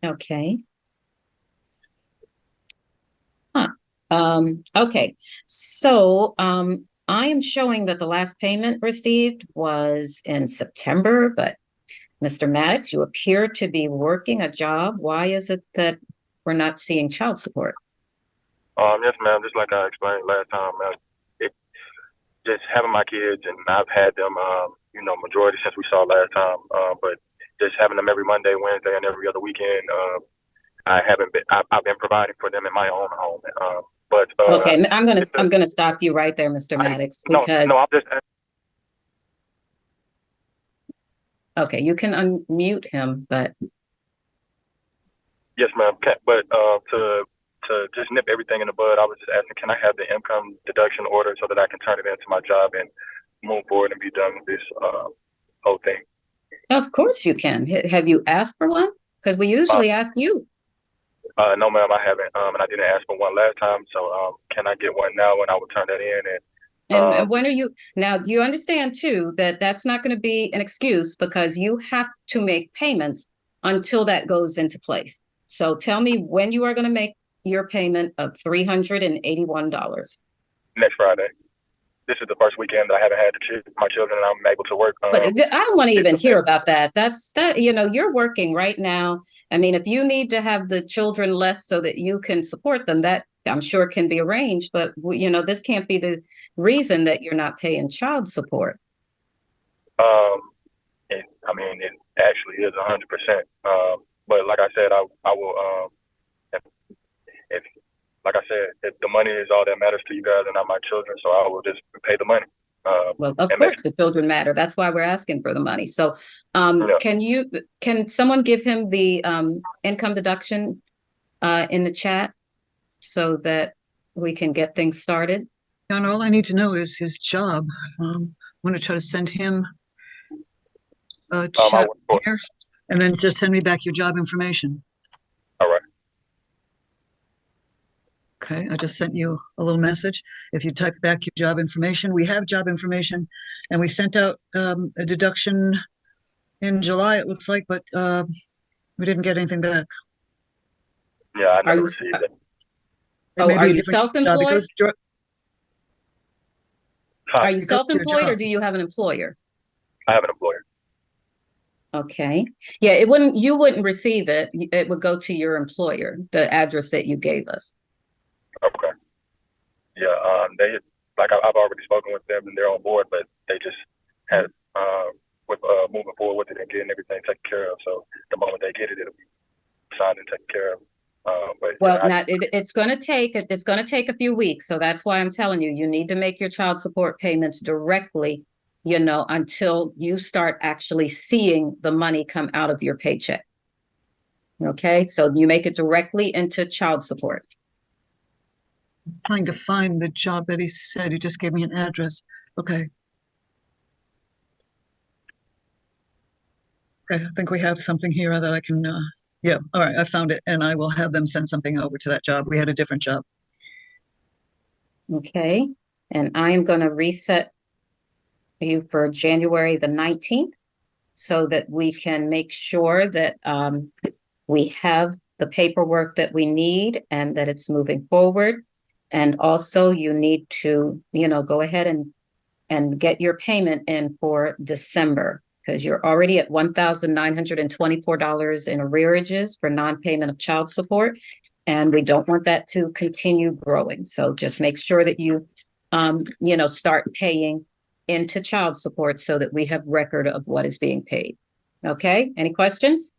Okay. Okay, so I am showing that the last payment received was in September, but Mr. Maddox, you appear to be working a job. Why is it that we're not seeing child support? Yes, ma'am. Just like I explained last time, it just having my kids, and I've had them, majority since we saw last time. But just having them every Monday, Wednesday, and every other weekend. I've been providing for them in my own home. But okay, I'm gonna stop you right there, Mr. Maddox, because I'm just. Okay, you can unmute him, but Yes, ma'am. But to just nip everything in the bud, I was just asking, can I have the income deduction order so that I can turn it into my job and move forward and be done with this whole thing? of course you can. Have you asked for one? Because we usually ask you. No, ma'am, I haven't, and I didn't ask for one last time. So, can I get one now, and I will turn that in? And when are you now? You understand too that that's not going to be an excuse because you have to make payments until that goes into place. So tell me when you are going to make your payment of $381. Next Friday. This is the first weekend that I haven't had my children, and I'm able to work. But I don't want to even hear about that. You're working right now. I mean, if you need to have the children less so that you can support them, that I'm sure can be arranged. But, this can't be the reason that you're not paying child support. It actually is 100%. But like I said, I will, like I said, if the money is all that matters to you guys and not my children, so I will just pay the money. Well, of course, the children matter. That's why we're asking for the money. So can someone give him the income deduction in the chat so that we can get things started? John, all I need to know is his job. I'm going to try to send him a chat here, and then just send me back your job information. All right. Okay, I just sent you a little message. If you type back your job information, we have job information, and we sent out a deduction in July, it looks like, but we didn't get anything back. Yeah, I never received it. Are you self-employed? Are you self-employed, or do you have an employer? I have an employer. Okay. Yeah, you wouldn't receive it. It would go to your employer, the address that you gave us. Okay. Yeah, I've already spoken with them and they're on board, but they just had with moving forward with it and getting everything taken care of. So the moment they get it, it'll be signed and taken care of. It's going to take a few weeks. So that's why I'm telling you, you need to make your child support payments directly, until you start actually seeing the money come out of your paycheck. Okay. So you make it directly into child support. I'm trying to find the job that he said. He just gave me an address. Okay. Okay, I think we have something here that I can, yeah, all right, I found it, and I will have them send something over to that job. We had a different job. Okay, and I am going to reset you for January the 19th so that we can make sure that we have the paperwork that we need and that it's moving forward. And also you need to, go ahead and and get your payment in for December, because you're already at $1,924 in arrearages for non-payment of child support. And we don't want that to continue growing. So just make sure that you, start paying into child support so that we have record of what is being paid. Okay, any questions?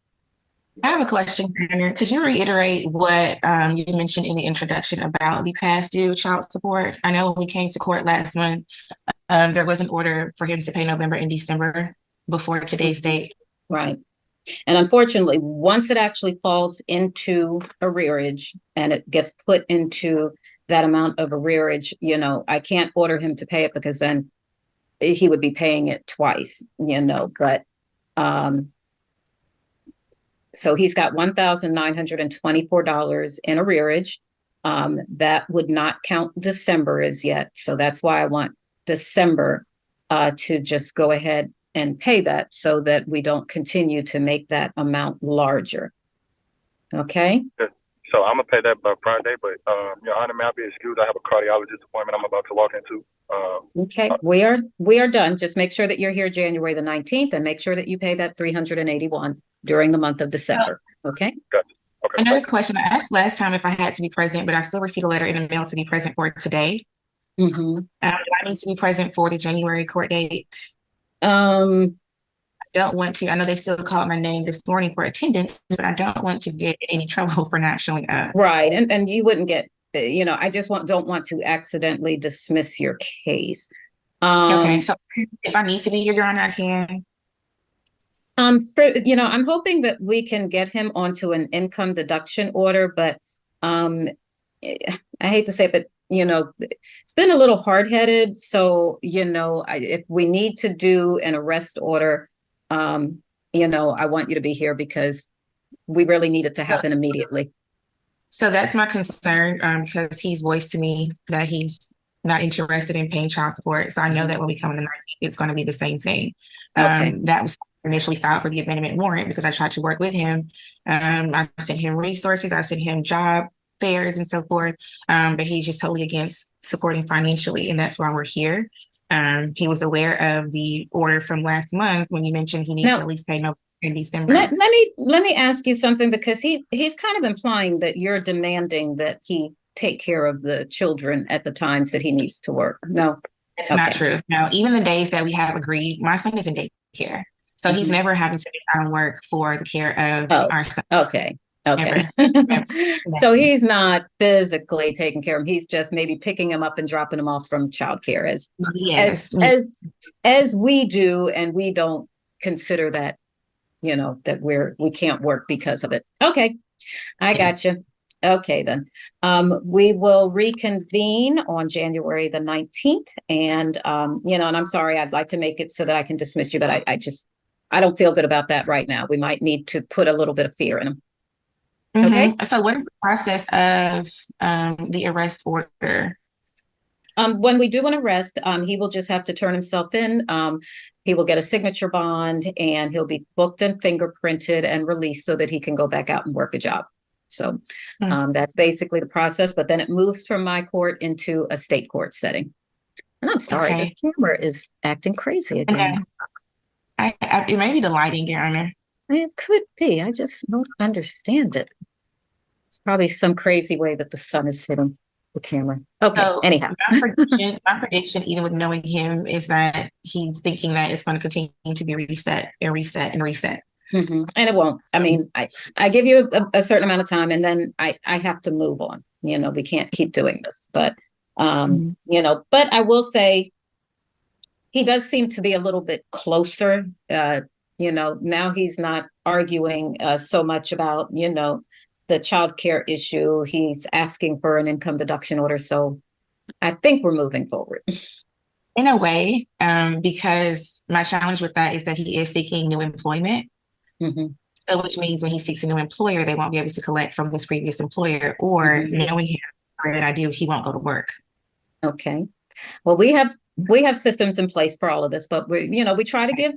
I have a question, Tanner. Could you reiterate what you mentioned in the introduction about the past due child support? I know when we came to court last month, there was an order for him to pay November and December before today's date. Right. And unfortunately, once it actually falls into arrearage and it gets put into that amount of arrearage, I can't order him to pay it because then he would be paying it twice, but so he's got $1,924 in arrearage. That would not count December as yet. So that's why I want December to just go ahead and pay that so that we don't continue to make that amount larger. Okay? So I'm gonna pay that by Friday, but Your Honor, may I be excused? I have a cardiologist appointment I'm about to walk into. Okay, we are done. Just make sure that you're here January the 19th and make sure that you pay that $381 during the month of December. Okay? Gotcha. Okay. Another question I asked last time if I had to be present, but I still received a letter in the mail to be present for today. Mm-hmm. Do I need to be present for the January court date? I don't want to. I know they still called my name this morning for attendance, but I don't want to get in any trouble for not showing up. Right, and you wouldn't get. I just don't want to accidentally dismiss your case. Okay, so if I need to be here, Your Honor, I can. I'm hoping that we can get him onto an income deduction order, but I hate to say it, but it's been a little hard-headed. So, if we need to do an arrest order, I want you to be here because we really need it to happen immediately. So that's my concern, because he's voiced to me that he's not interested in paying child support. So I know that when we come in the night, it's going to be the same thing. Okay. That was initially filed for the abandonment warrant because I tried to work with him. I sent him resources, I sent him job fairs and so forth, but he's just totally against supporting financially, and that's why we're here. He was aware of the order from last month when you mentioned he needs to at least pay November and December. Let me ask you something, because he's kind of implying that you're demanding that he take care of the children at the times that he needs to work. No, it's not true. No, even the days that we have agreed, my son is in daycare, so he's never having to be on work for the care of our son. Okay. So he's not physically taking care of him. He's just maybe picking him up and dropping him off from childcare as we do, and we don't consider that, that we can't work because of it. Okay, I got you. Okay, then we will reconvene on January the 19th, and and I'm sorry, I'd like to make it so that I can dismiss you, but I don't feel good about that right now. We might need to put a little bit of fear in him. Okay. So what is the process of the arrest order? When we do an arrest, he will just have to turn himself in. He will get a signature bond, and he'll be booked and fingerprinted and released so that he can go back out and work a job. So that's basically the process. But then it moves from my court into a state court setting. And I'm sorry, this camera is acting crazy again. It may be the lighting, Your Honor. It could be. I just don't understand it. It's probably some crazy way that the sun is hitting the camera. Okay, so anyhow. my prediction, even with knowing him, is that he's thinking that it's going to continue to be reset and reset and reset. And it won't. I mean, I give you a certain amount of time, and then I have to move on. We can't keep doing this. But, but I will say he does seem to be a little bit closer. Now he's not arguing so much about, the child care issue. He's asking for an income deduction order. So I think we're moving forward. In a way, because my challenge with that is that he is seeking new employment. So which means when he seeks a new employer, they won't be able to collect from this previous employer, or knowing him that I do, he won't go to work. Okay. Well, we have systems in place for all of this, but we try to give,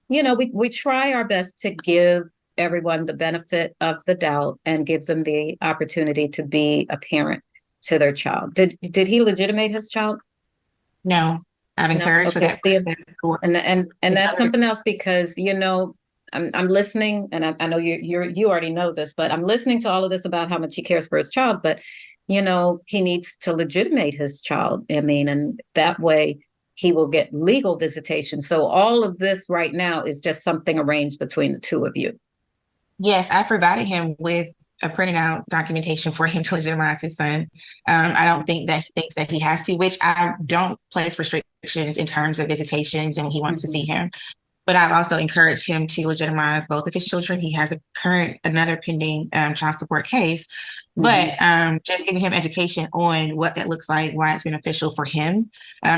we try our best to give everyone the benefit of the doubt and give them the opportunity to be a parent to their child. Did he legitimate his child? No. I've No, encouraged for okay, that see, process. and that's something else because I'm listening, and I know you already know this, but I'm listening to all of this about how much he cares for his child, but he needs to legitimate his child. I mean, and that way he will get legal visitation. So all of this right now is just something arranged between the two of you. Yes, I provided him with a printed out documentation for him to legitimize his son. I don't think that he thinks that he has to, which I don't place restrictions in terms of visitations and when he wants to see him. But I've also encouraged him to legitimize both of his children. He has another pending child support case, but just giving him education on what that looks like, why it's beneficial for him,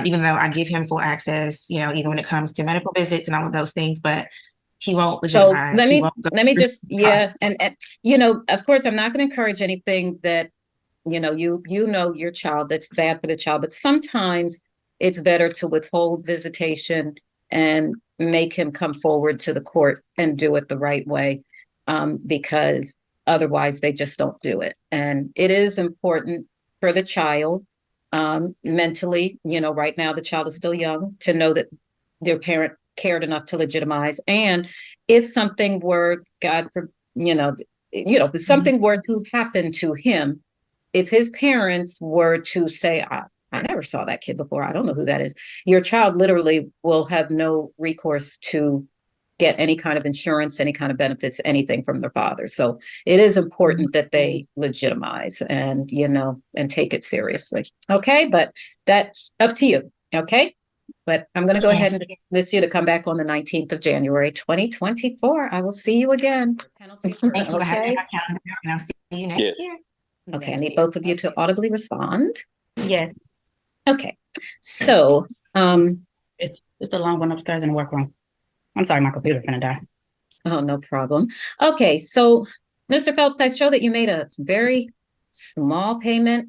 even though I give him full access, even when it comes to medical visits and all of those things, but he won't legitimize. So let me just, and of course, I'm not going to encourage anything that, your child, that's bad for the child, but sometimes it's better to withhold visitation and make him come forward to the court and do it the right way, because otherwise they just don't do it. And it is important for the child, mentally, right now the child is still young, to know that their parent cared enough to legitimize. And if something were, if something were to happen to him, if his parents were to say, I never saw that kid before, I don't know who that is, your child literally will have no recourse to get any kind of insurance, any kind of benefits, anything from their father. So it is important that they legitimize and, and take it seriously. Okay, but that's up to you. Okay. But I'm going to go ahead and dismiss you to come back on the 19th of January, 2024. I will see you again. Penalty free. Thank you for having my calendar, and I'll see you next year. Okay, I need both of you to audibly respond. Yes. Okay, so it's the long one upstairs in the workroom. I'm sorry, my computer's gonna die. Oh, no problem. Okay, so Mr. Phelps, I show that you made a very small payment.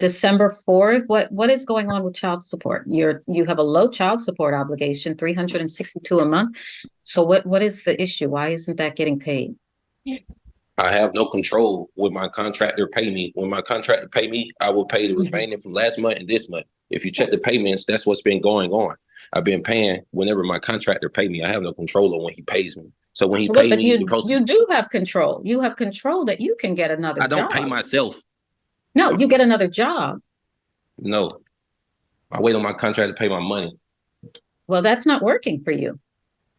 December 4th. What is going on with child support? You have a low child support obligation, $362 a month. So what is the issue? Why isn't that getting paid? I have no control with my contractor pay me. When my contractor pay me, I will pay the remaining from last month and this month. If you check the payments, that's what's been going on. I've been paying whenever my contractor pay me. I have no control on when he pays me. So when he pays me, you do have control. You have control that you can get another job. I don't pay myself. No, you get another job. No, I wait on my contract to pay my money. Well, that's not working for you.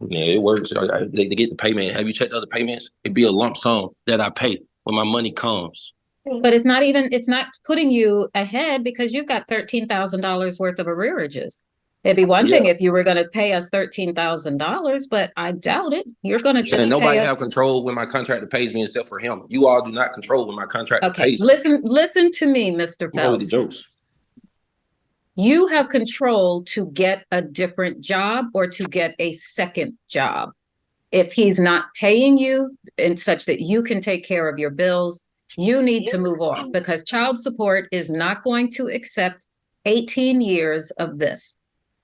Yeah, it works. They get the payment. Have you checked other payments? It'd be a lump sum that I pay when my money comes. But it's not putting you ahead because you've got $13,000 worth of arrearages. It'd be one thing if you were going to pay us $13,000, but I doubt it. You're going to just and nobody pay have control when my contractor pays me except for him. You all do not control when my contractor pays me. Listen to me, Mr. Phelps. Jokes. You have control to get a different job or to get a second job. If he's not paying you in such that you can take care of your bills, you need to move on because child support is not going to accept 18 years of this.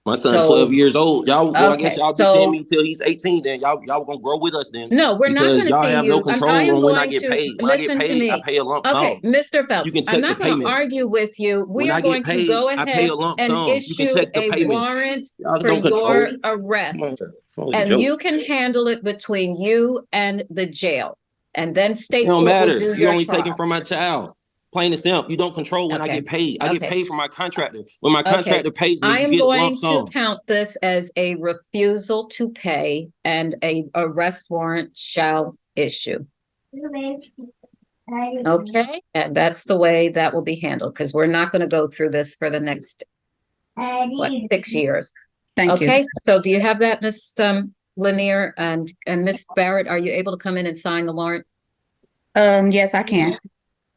My son's 12 years old. Y'all, I guess y'all be seeing me until he's 18. Then y'all gonna grow with us then. No, we're not going to see you. Y'all have no control on when I get paid. When I get paid, I pay a lump sum. Okay, Mr. Phelps, I'm not going to argue with you. We are going to go ahead and issue a warrant for your arrest. And you can handle it between you and the jail. And then state court will do your trial. You're only taking from my child. Plain and simple. You don't control when I get paid. I get paid from my contractor. When my contractor pays me, I am you get going lump sum. to count this as a refusal to pay and a arrest warrant shall issue. Okay, and that's the way that will be handled because we're not going to go through this for the next 6 years. Thank you. Okay, so do you have that, Ms. Lanier and Ms. Barrett? Are you able to come in and sign the warrant? Yes, I can.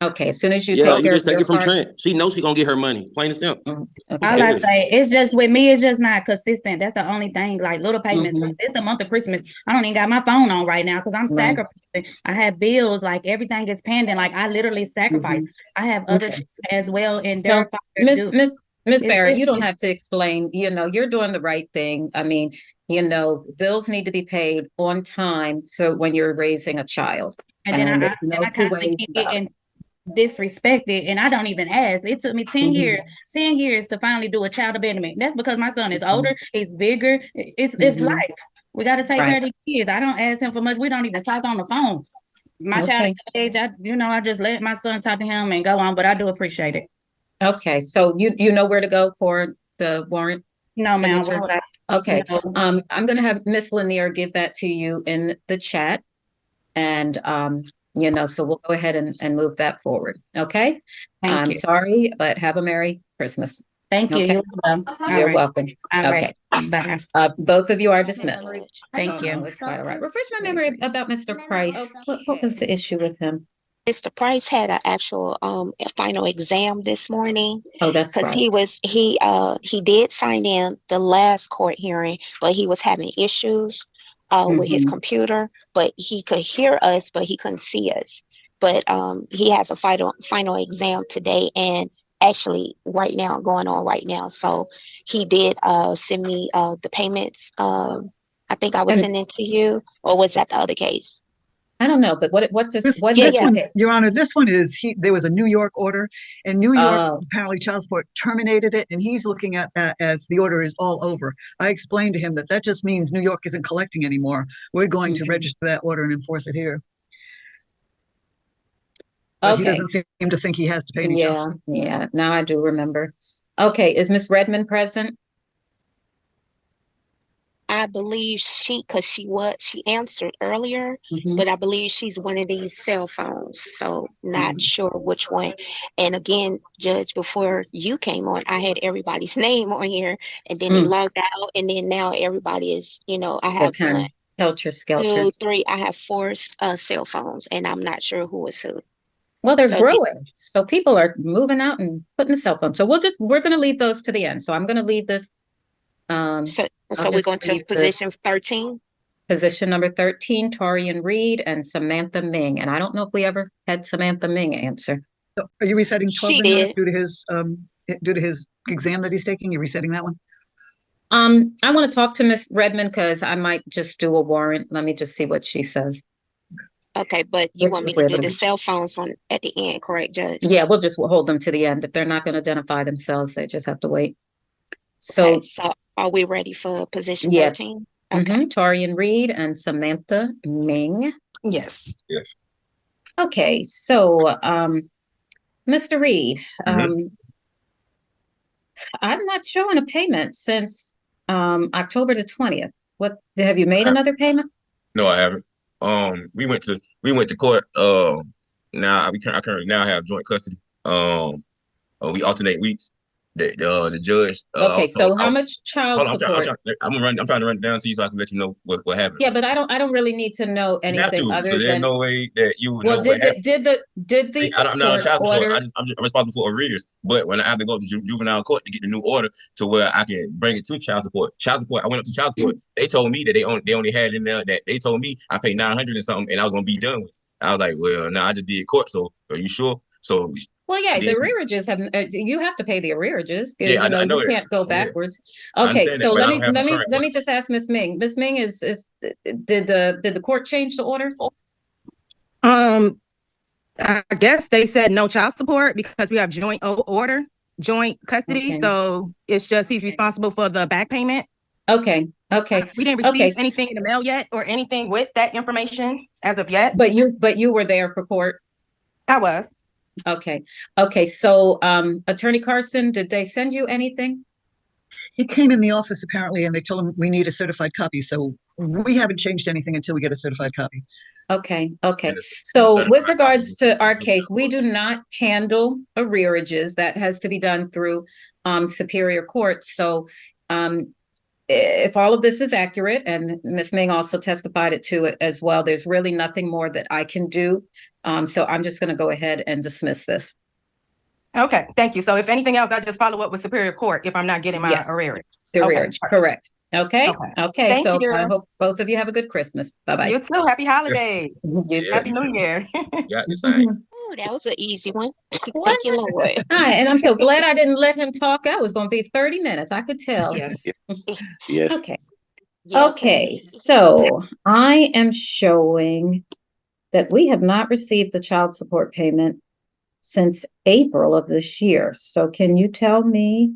Okay, as soon as you take care just of take your it from part. Trent. She knows she's gonna get her money. Plain and simple. All I say, it's just with me, it's just not consistent. That's the only thing. Like little payments. Like, it's the month of Christmas. I don't even got my phone on right now because I'm sacrificing. I have bills. Like everything is pending. Like I literally sacrifice. I have other as well. And Miss Barrett, you don't have to explain. You're doing the right thing. I mean, bills need to be paid on time. So when you're raising a child, and then I constantly keep getting disrespected, and I don't even ask. It took me 10 years to finally do a child abandonment. That's because my son is older, he's bigger. It's life. We got to take care of the kids. I don't ask him for much. We don't even talk on the phone. My child age, I just let my son talk to him and go on, but I do appreciate it. Okay, so you know where to go for the warrant? No, ma'am. Okay. No. I'm gonna have Miss Lanier give that to you in the chat. And so we'll go ahead and move that forward. Okay. Thank you. Sorry, but have a Merry Christmas. Thank you. Okay? You're welcome. Okay. Bye. Both of you are dismissed. Thank you. It's quite all right. Refresh my memory about Mr. Price. What was the issue with him? Mr. Price had an actual a final exam this morning. Oh, that's because right. he did sign in the last court hearing, but he was having issues with his computer, but he could hear us, but he couldn't see us. But he has a final exam today, and actually right now going on right now. So he did send me the payments. I think I was sending to you, or was that the other case? I don't know, but what does this one, Your Honor, this one is there was a New York order, and New York apparently child support terminated it, and he's looking at that as the order is all over. I explained to him that just means New York isn't collecting anymore. We're going to register that order and enforce it here. But he doesn't seem to think he has to pay any child support. Yeah. Now I do remember. Okay, is Miss Redmond present? I believe she answered earlier, but I believe she's one of these cell phones, so not sure which one. And again, Judge, before you came on, I had everybody's name on here, and then it logged out, and then now everybody is, I have one, helter-skelter. 2, 3. I have 4 cell phones, and I'm not sure who is who. Well, they're growing, so people are moving out and putting the cell phone. So we're going to leave those to the end. So I'm going to leave this. So we're going to position 13. Position number 13, Torian Reed and Samantha Ming. And I don't know if we ever had Samantha Ming answer. So are you resetting 12 due to his exam that he's taking? You're resetting that one? I want to talk to Miss Redmond because I might just do a warrant. Let me just see what she says. Okay, but you want me to do the cell phones at the end, correct, Judge? Yeah, we'll hold them to the end. If they're not going to identify themselves, they just have to wait. So are we ready for position 13? Okay. Torian Reed and Samantha Ming. Yes. Okay, so Mr. Reed, I'm not showing a payment since October the 20th. What have you made another payment? No, I haven't. We went to court. I currently now have joint custody. We alternate weeks. The judge. Okay, so how much child support? I'm trying to run it down to you so I can let you know what happened. Yeah, but I don't really need to know anything other than. There's no way that you would know what happened. Did the I'm not child support. order? I'm responsible for arrears. But when I have to go to juvenile court to get the new order to where I can bring it to child support. I went up to child support. They told me that they only had in there that they told me I paid $900 and something and I was gonna be done with it. I was like, well, no, I just did court. So are you sure? So. Well, yeah, the arrearages you have to pay the arrearages. Yeah, I know you can't go backwards. Okay, so let me just ask Miss Ming. Miss Ming, did the court change the order? I guess they said no child support because we have joint custody. Okay. So it's just he's responsible for the back payment. Okay. We didn't receive anything in the mail yet or anything with that information as of yet. But you were there for court. I was. Okay. So, Attorney Carson, did they send you anything? He came in the office apparently, and they told him we need a certified copy. So we haven't changed anything until we get a certified copy. Okay. So with regards to our case, we do not handle arrearages. That has to be done through Superior Court. So, if all of this is accurate, and Ms. Ming also testified to it as well, there's really nothing more that I can do. So I'm just going to go ahead and dismiss this. Okay, thank you. So if anything else, I just follow up with Superior Court if I'm not getting my arrearage. The arrearage, correct. Okay. Thank so you. I hope both of you have a good Christmas. Bye-bye. You too. Happy holidays. You too. Happy New Year. Oh, that was an easy one. Thank you, Lord. Hi, and I'm so glad I didn't let him talk. That was going to be 30 minutes. I could tell. Yes. Okay. Okay, so I am showing that we have not received the child support payment since April of this year. So can you tell me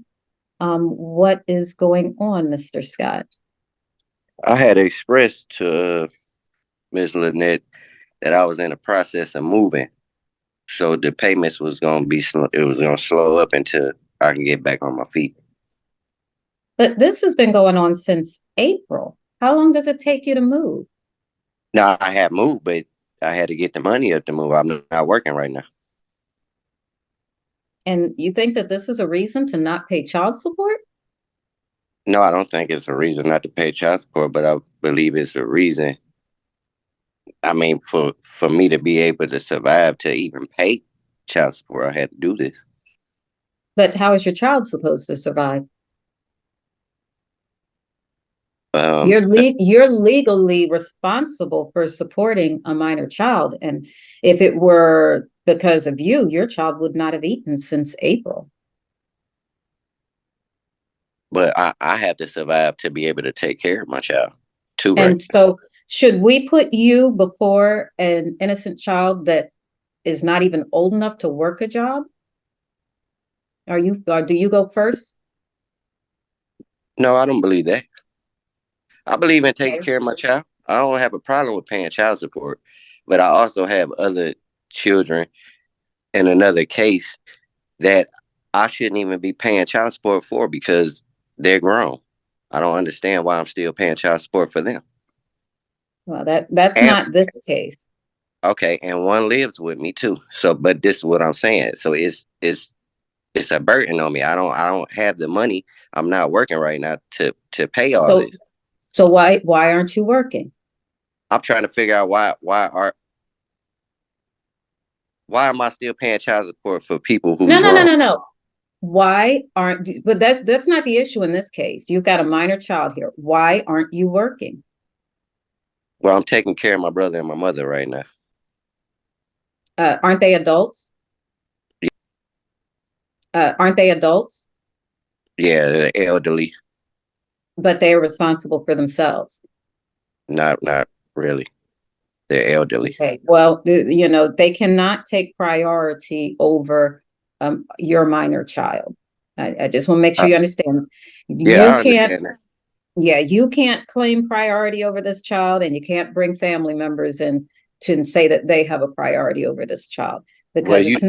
what is going on, Mr. Scott? I had expressed to Ms. Lynette that I was in the process of moving. So the payments was going to be slow. It was going to slow up until I can get back on my feet. But this has been going on since April. How long does it take you to move? Now, I have moved, but I had to get the money up to move. I'm not working right now. And you think that this is a reason to not pay child support? No, I don't think it's a reason not to pay child support, but I believe it's a reason. I mean, for me to be able to survive, to even pay child support, I had to do this. But how is your child supposed to survive? You're legally responsible for supporting a minor child. And if it were because of you, your child would not have eaten since April. But I have to survive to be able to take care of my child too, And right? so should we put you before an innocent child that is not even old enough to work a job? Or do you go first? No, I don't believe that. I believe in taking care of my child. I don't have a problem with paying child support, but I also have other children in another case that I shouldn't even be paying child support for because they're grown. I don't understand why I'm still paying child support for them. Well, that's not this case. Okay, and one lives with me too. So, but this is what I'm saying. So it's a burden on me. I don't have the money. I'm not working right now to pay all this. So why aren't you working? I'm trying to figure out why am I still paying child support for people who No. Why aren't, but that's not the issue in this case. You've got a minor child here. Why aren't you working? Well, I'm taking care of my brother and my mother right now. Aren't they adults? Aren't they adults? Yeah, they're elderly. But they are responsible for themselves. Not really. They're elderly. Okay. Well, they cannot take priority over your minor child. I just want to make sure you understand. Yeah, I understand that. Yeah, you can't claim priority over this child, and you can't bring family members in to say that they have a priority over this child, because it's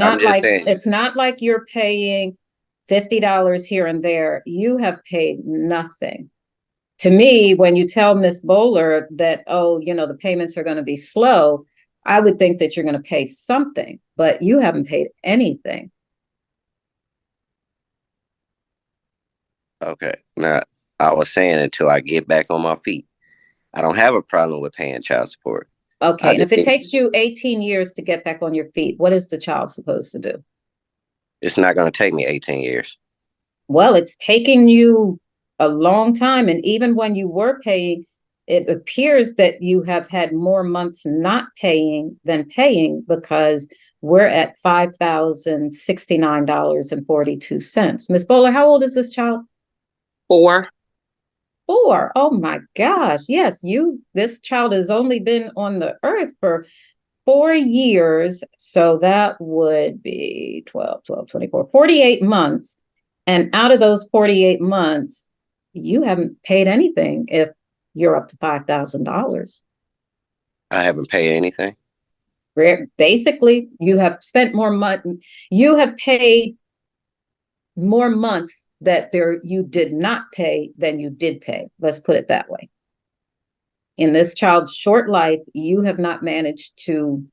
not like you're paying $50 here and there. You have paid nothing. To me, when you tell Miss Bowler that, the payments are going to be slow, I would think that you're going to pay something, but you haven't paid anything. Okay. Now, I was saying until I get back on my feet. I don't have a problem with paying child support. Okay. And if it takes you 18 years to get back on your feet, what is the child supposed to do? It's not going to take me 18 years. Well, it's taking you a long time. And even when you were paying, it appears that you have had more months not paying than paying, because we're at $5,069.42. Ms. Bowler, how old is this child? 4. Oh my gosh. Yes, this child has only been on the earth for 4 years. So that would be 12, 24, 48 months. And out of those 48 months, you haven't paid anything if you're up to $5,000. I haven't paid anything. Basically, you have spent more money. You have paid more months that you did not pay than you did pay. Let's put it that way. In this child's short life, you have not managed to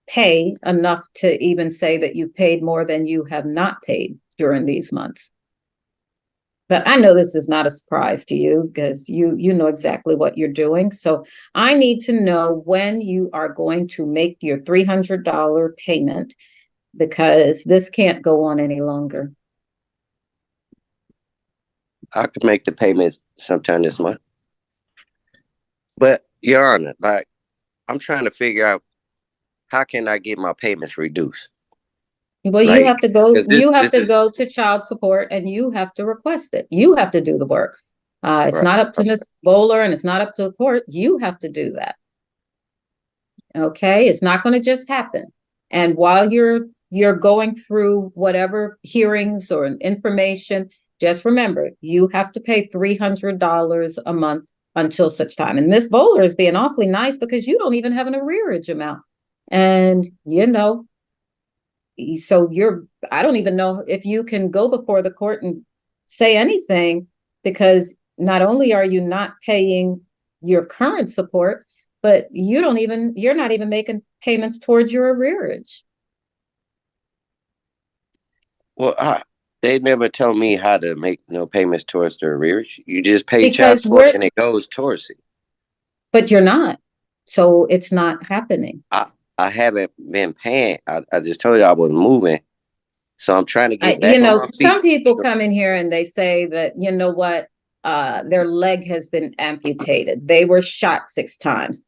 pay enough to even say that you've paid more than you have not paid during these months. But I know this is not a surprise to you, because you know exactly what you're doing. So I need to know when you are going to make your $300 payment, because this can't go on any longer. I could make the payments sometime this month. But, Your Honor, I'm trying to figure out, how can I get my payments reduced? Well, you have to go. You have to go to child support, and you have to request it. You have to do the work. It's not up to Ms. Bowler, and it's not up to the court. You have to do that. Okay, it's not going to just happen. And while you're you're going through whatever hearings or information, just remember, you have to pay $300 a month until such time. And Miss Bowler is being awfully nice because you don't even have an arrearage amount. And, so I don't even know if you can go before the court and say anything, because not only are you not paying your current support, but you're not even making payments towards your arrearage. Well, they never tell me how to make no payments towards the arrearage. You just pay child support and it goes towards it. But you're not. So it's not happening. I haven't been paying. I just told you I was moving. So I'm trying to get back on my feet. Some people come in here and they say that, you know what, their leg has been amputated. They were shot 6 times.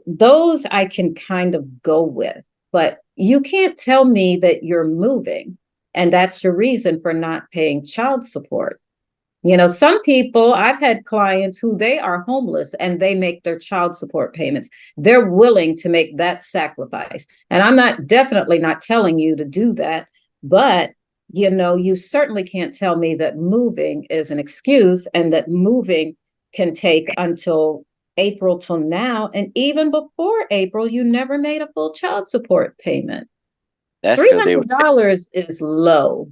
Those I can kind of go with, but you can't tell me that you're moving and that's your reason for not paying child support. Some people, I've had clients who they are homeless and they make their child support payments. They're willing to make that sacrifice. And I'm definitely not telling you to do that, but you certainly can't tell me that moving is an excuse and that moving can take until April till now. And even before April, you never made a full child support payment. That's $300 is low.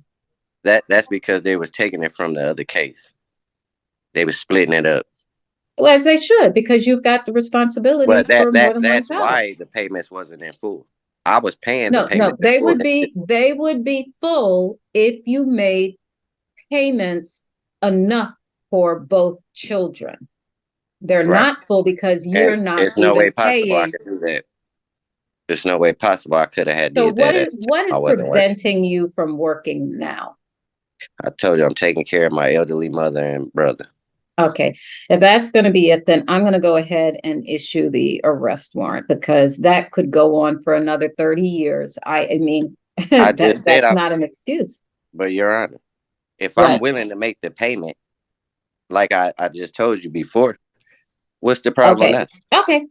That's because they was taking it from the other case. They was splitting it up. Well, as they should, because you've got the responsibility for more than that's one child. why the payments wasn't in full. I was paying the No, payments. they would be full if you made payments enough for both children. They're not full because you're not. There's no way possible I could do that. There's no way possible I could have had So did that. what is preventing you from working now? I told you I'm taking care of my elderly mother and brother. Okay, if that's going to be it, then I'm going to go ahead and issue the arrest warrant because that could go on for another 30 years. I mean, that's not an excuse. But Your Honor, if I'm willing to make the payment, like I just told you before, what's the problem now? Okay.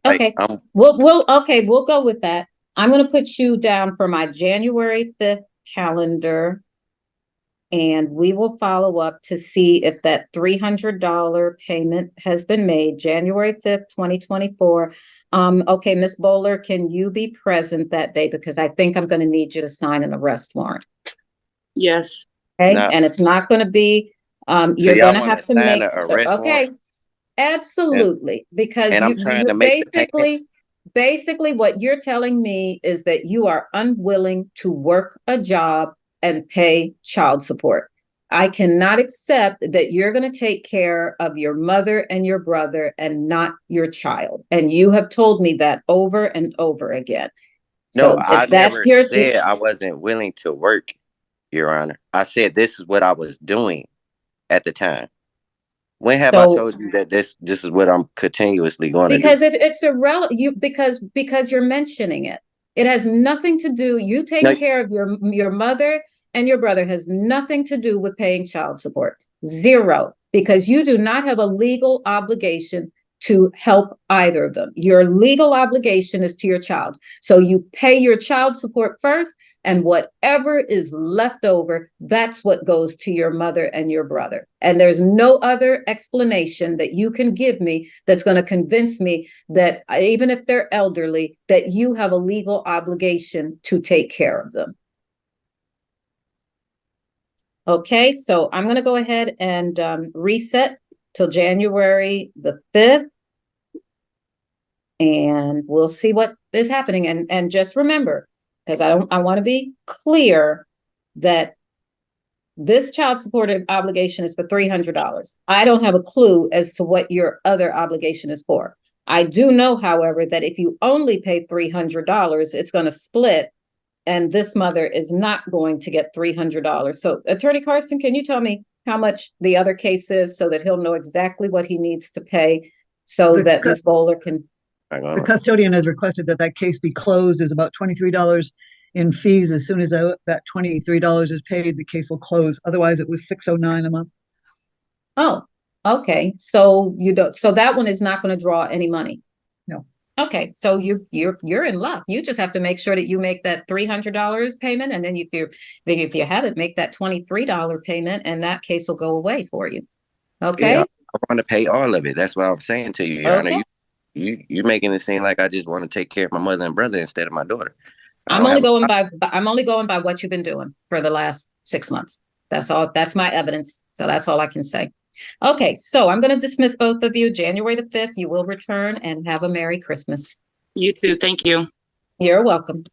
We'll go with that. I'm going to put you down for my January 5th calendar. And we will follow up to see if that $300 payment has been made January 5th, 2024. Okay, Ms. Bowler, can you be present that day? Because I think I'm going to need you to sign an arrest warrant. Yes. Okay, and it's not going to be, you're going to have to make, okay, absolutely. Because basically what you're telling me is that you are unwilling to work a job and pay child support. I cannot accept that you're going to take care of your mother and your brother and not your child. And you have told me that over and over again. No, I never said I wasn't willing to work, Your Honor. I said this is what I was doing at the time. When have I told you that this is what I'm continuously going to do? Because it's irrelevant. Because you're mentioning it. It has nothing to do. You taking care of your mother and your brother has nothing to do with paying child support. Zero. Because you do not have a legal obligation to help either of them. Your legal obligation is to your child. So you pay your child support first, and whatever is left over, that's what goes to your mother and your brother. And there's no other explanation that you can give me that's going to convince me that even if they're elderly, that you have a legal obligation to take care of them. Okay, so I'm going to go ahead and reset till January the 5th. And we'll see what is happening. And just remember, because I want to be clear that this child support obligation is for $300. I don't have a clue as to what your other obligation is for. I do know, however, that if you only pay $300, it's going to split, and this mother is not going to get $300. So, Attorney Carson, can you tell me how much the other case is so that he'll know exactly what he needs to pay so that Ms. Bowler can... The custodian has requested that case be closed. Is about $23 in fees. As soon as that $23 is paid, the case will close. Otherwise, it was $609 a month. Oh, okay. So so that one is not going to draw any money. No. Okay, so you're in luck. You just have to make sure that you make that $300 payment, and then if you haven't, make that $23 payment, and that case will go away for you. Okay. Yeah, I want to pay all of it. That's what I'm saying to you, Your Honor. Okay. You making it seem like I just want to take care of my mother and brother instead of my daughter. I'm only going by what you've been doing for the last 6 months. That's all. That's my evidence. So that's all I can say. Okay, so I'm going to dismiss both of you. January the 5th, you will return, and have a Merry Christmas. You too. Thank you. You're welcome.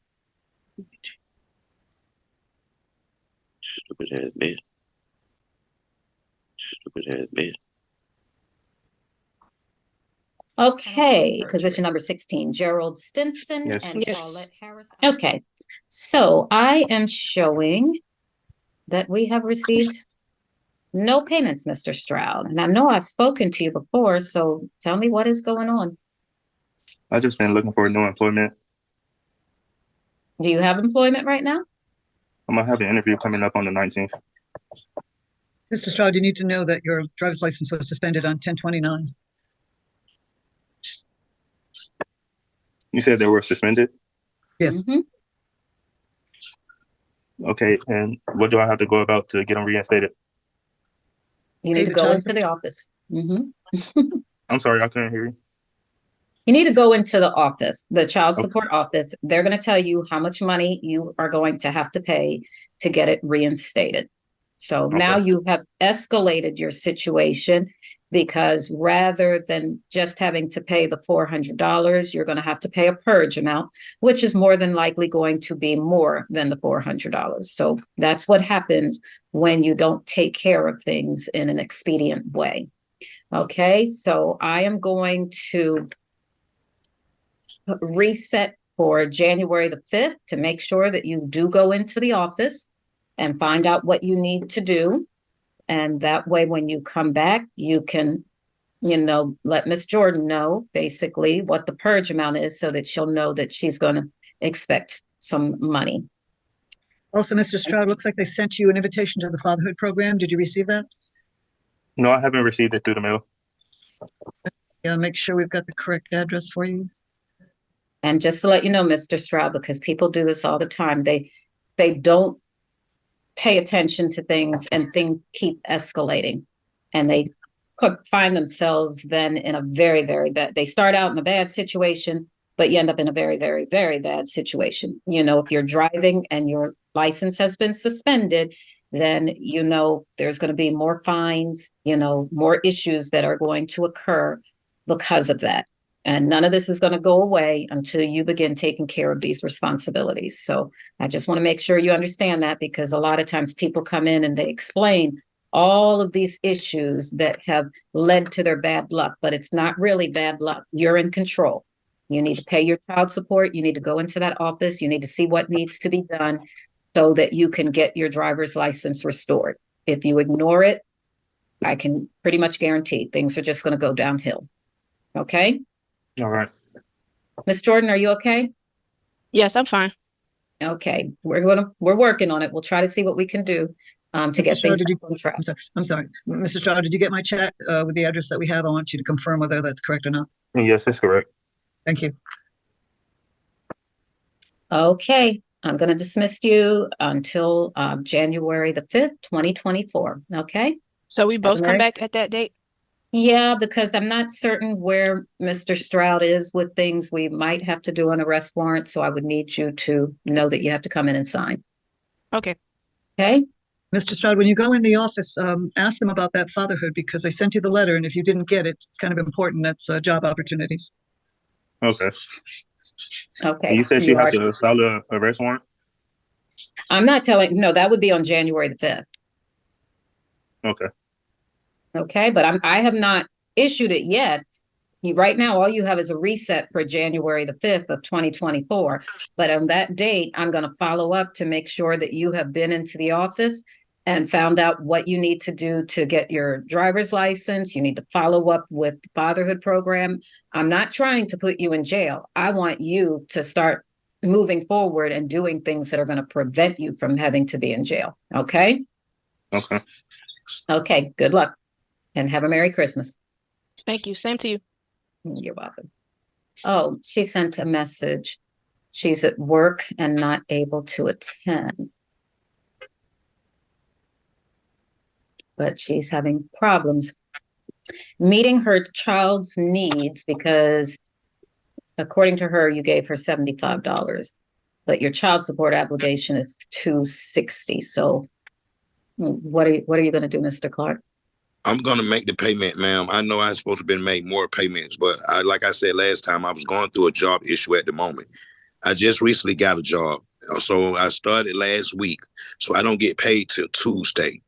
Stupid ass bitch. Stupid ass bitch. Okay, position number 16, Gerald Stinson Yes. and Yes. Paulette Harris. Okay, so I am showing that we have received no payments, Mr. Stroud. And I know I've spoken to you before, so tell me what is going on. I've just been looking for new employment. Do you have employment right now? I'm gonna have an interview coming up on the 19th. Mr. Stroud, you need to know that your driver's license was suspended on 10/29. You said they were suspended? Yes. Okay, and what do I have to go about to get them reinstated? You need to go into the office. I'm sorry, I couldn't hear you. You need to go into the office, the child support office. They're going to tell you how much money you are going to have to pay to get it reinstated. So now you have escalated your situation, because rather than just having to pay the $400, you're going to have to pay a purge amount, which is more than likely going to be more than the $400. So that's what happens when you don't take care of things in an expedient way. Okay, so I am going to reset for January the 5th to make sure that you do go into the office and find out what you need to do. And that way, when you come back, you can, let Miss Jordan know basically what the purge amount is, so that she'll know that she's going to expect some money. Also, Mr. Stroud, looks like they sent you an invitation to the fatherhood program. Did you receive that? No, I haven't received it through the mail. Yeah, make sure we've got the correct address for you. And just to let you know, Mr. Stroud, because people do this all the time, they don't pay attention to things, and things keep escalating, and they could find themselves then in a very, very bad, they start out in a bad situation, but you end up in a very, very, very bad situation. If you're driving and your license has been suspended, then there's going to be more fines, more issues that are going to occur because of that. And none of this is going to go away until you begin taking care of these responsibilities. So I just want to make sure you understand that, because a lot of times people come in and they explain all of these issues that have led to their bad luck, but it's not really bad luck. You're in control. You need to pay your child support. You need to go into that office. You need to see what needs to be done so that you can get your driver's license restored. If you ignore it, I can pretty much guarantee things are just going to go downhill. Okay? All right. Miss Jordan, are you okay? Yes, I'm fine. Okay, we're working on it. We'll try to see what we can do to get things on track. I'm sorry. Mr. Stroud, did you get my chat with the address that we have? I want you to confirm whether that's correct or not. Yes, that's correct. Thank you. Okay, I'm going to dismiss you until January the 5th, 2024. Okay? So we both come back at that date? Yeah, because I'm not certain where Mr. Stroud is with things. We might have to do an arrest warrant, so I would need you to know that you have to come in and sign. Okay. Okay? Mr. Stroud, when you go in the office, ask them about that fatherhood, because they sent you the letter, and if you didn't get it, it's kind of important. That's job opportunities. Okay. Okay. And you said you have to file an arrest warrant? I'm not telling, no, that would be on January the 5th. Okay. Okay, but I have not issued it yet. Right now, all you have is a reset for January the 5th of 2024. But on that date, I'm going to follow up to make sure that you have been into the office and found out what you need to do to get your driver's license. You need to follow up with the fatherhood program. I'm not trying to put you in jail. I want you to start moving forward and doing things that are going to prevent you from having to be in jail. Okay? Okay. Okay, good luck and have a Merry Christmas. Thank you. Same to you. You're welcome. Oh, she sent a message. She's at work and not able to attend. But she's having problems meeting her child's needs because, according to her, you gave her $75, but your child support obligation is $260. So what are you going to do, Mr. Clark? I'm gonna make the payment, ma'am. I know I'm supposed to be make more payments, but like I said last time, I was going through a job issue at the moment. I just recently got a job, so I started last week. So I don't get paid till Tuesday.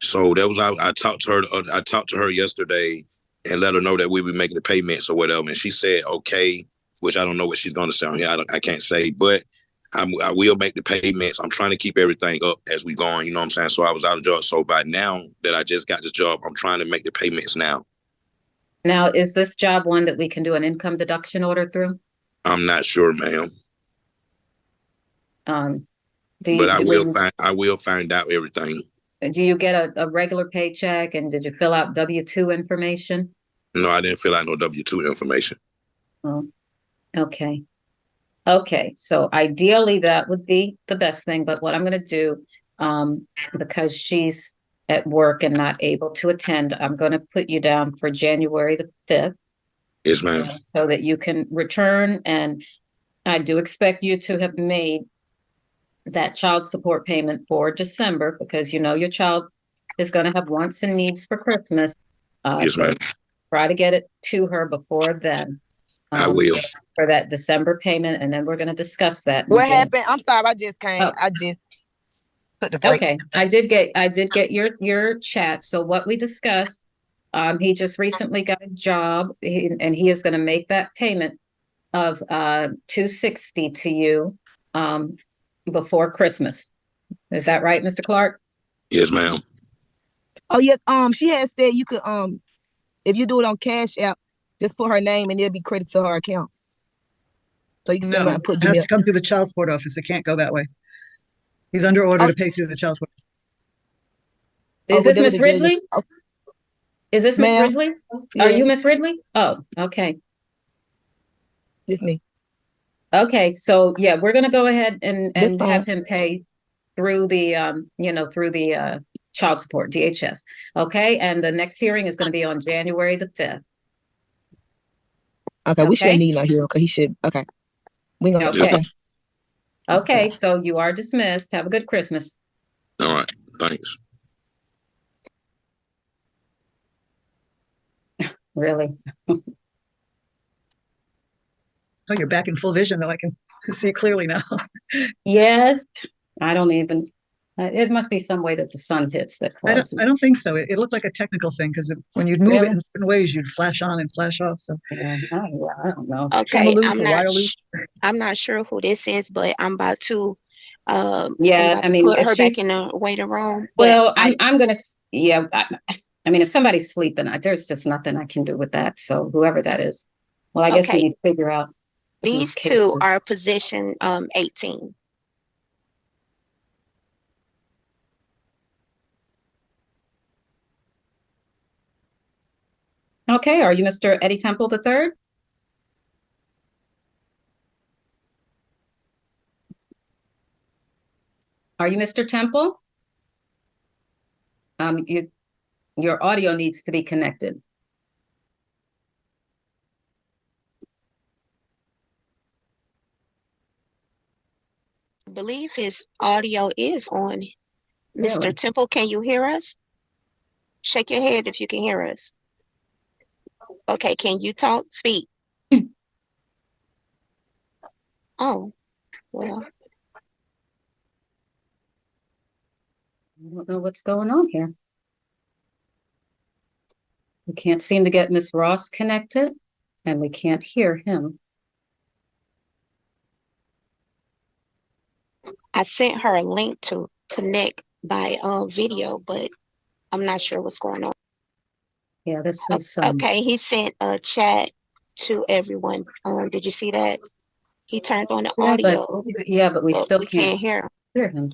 So that was I talked to her. I talked to her yesterday and let her know that we were making the payments or whatever, and she said okay, which I don't know what she's gonna say on here. I can't say, but I will make the payments. I'm trying to keep everything up as we go on, you know what I'm saying? So I was out of job. So by now that I just got this job, I'm trying to make the payments now. Now, is this job one that we can do an income deduction order through? I'm not sure, ma'am. But I will find out everything. Do you get a regular paycheck, and did you fill out W-2 information? No, I didn't fill out no W-2 information. Oh, okay. Okay, so ideally that would be the best thing, but what I'm going to do, because she's at work and not able to attend, I'm going to put you down for January the 5th. Yes, ma'am. So that you can return, and I do expect you to have made that child support payment for December, because you know your child is going to have wants and needs for Christmas. Yes, ma'am. Try to get it to her before then. I will. For that December payment, and then we're going to discuss that. What happened? I'm sorry, I just came. Oh. I just put the break. Okay, I did get your chat. So what we discussed, he just recently got a job, and he is going to make that payment of $260 to you before Christmas. Is that right, Mr. Clark? Yes, ma'am. Oh yeah. She had said you could if you do it on Cash App, just put her name and it'll be credited to her account. So you can No, it has to come through the child support office. It can't go that way. He's under order to pay through the child support. Is this Miss Ridley? Is this Miss Ridley? Are you Miss Ridley? Oh, okay. It's me. Okay, so yeah, we're gonna go ahead and have him pay through the through the child support, DHS. Okay, and the next hearing is going to be on January the 5th. Okay, we shouldn't need no hero because he should. Okay. We gonna Okay, so you are dismissed. Have a good Christmas. All right, thanks. Really? Oh, you're back in full vision, though. I can see clearly now. Yes, I don't even. It must be some way that the sun hits that causes. I don't think so. It looked like a technical thing because when you'd move it in certain ways, you'd flash on and flash off. So yeah, I don't know. Okay, I'm not sure who this is, but I'm about to. Yeah, I mean, put her back in the waiting room. Well, I'm gonna. Yeah, I mean, if somebody's sleeping, there's just nothing I can do with that. So whoever that is, well, I guess we need to figure out. These two are position 18. Okay, are you Mr. Eddie Temple III? Are you Mr. Temple? Your audio needs to be connected. I believe his audio is on. Mr. Really? Temple, can you hear us? Shake your head if you can hear us. Okay, can you talk? Speak. Oh, well. I don't know what's going on here. We can't seem to get Miss Ross connected, and we can't hear him. I sent her a link to connect by video, but I'm not sure what's going on. Yeah, this is okay. He sent a chat to everyone. Did you see that? He turned on the audio. But we still can't hear him.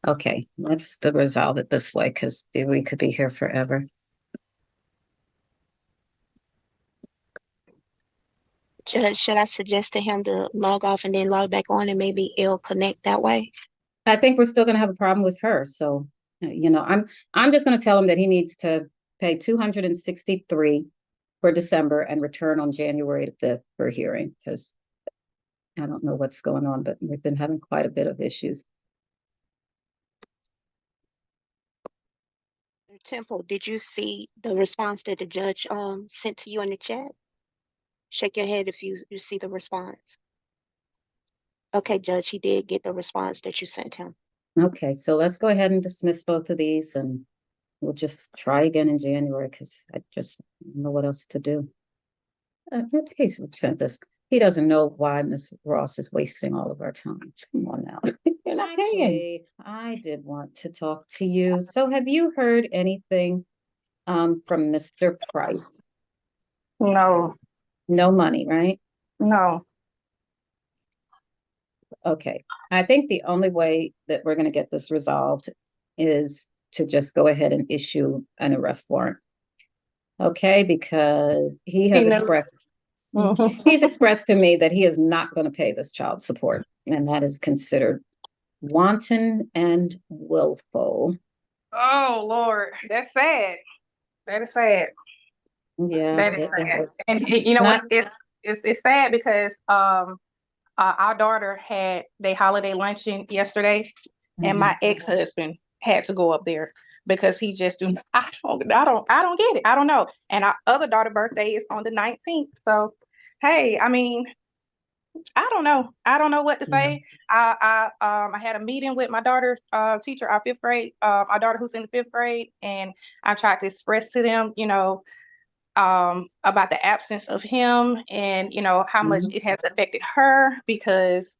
Okay, let's resolve it this way because we could be here forever. Judge, should I suggest to him to log off and then log back on and maybe it'll connect that way? I think we're still going to have a problem with her. So, I'm just going to tell him that he needs to pay 263 for December and return on January 5th for hearing, because I don't know what's going on, but we've been having quite a bit of issues. Temple, did you see the response that the judge sent to you in the chat? Shake your head if you see the response. Okay, Judge, he did get the response that you sent him. Okay, so let's go ahead and dismiss both of these, and we'll just try again in January, because I just don't know what else to do. He's sent this. He doesn't know why Miss Ross is wasting all of our time. Come on now. You're not paying. I did want to talk to you. So have you heard anything from Mr. Price? No. No money, right? No. Okay. I think the only way that we're going to get this resolved is to just go ahead and issue an arrest warrant. Okay, because he has expressed he's expressed to me that he is not going to pay this child support, and that is considered wanton and willful. Oh Lord, that's sad. That is sad. Yeah, that is sad. And you know what? It's sad because our daughter had their holiday luncheon yesterday, and my ex-husband had to go up there because he just I don't get it. I don't know. And our other daughter birthday is on the 19th. So hey, I mean, I don't know. I don't know what to say. I had a meeting with my daughter's teacher, our 5th grade, our daughter who's in the 5th grade, and I tried to express to them, about the absence of him and, how much it has affected her, because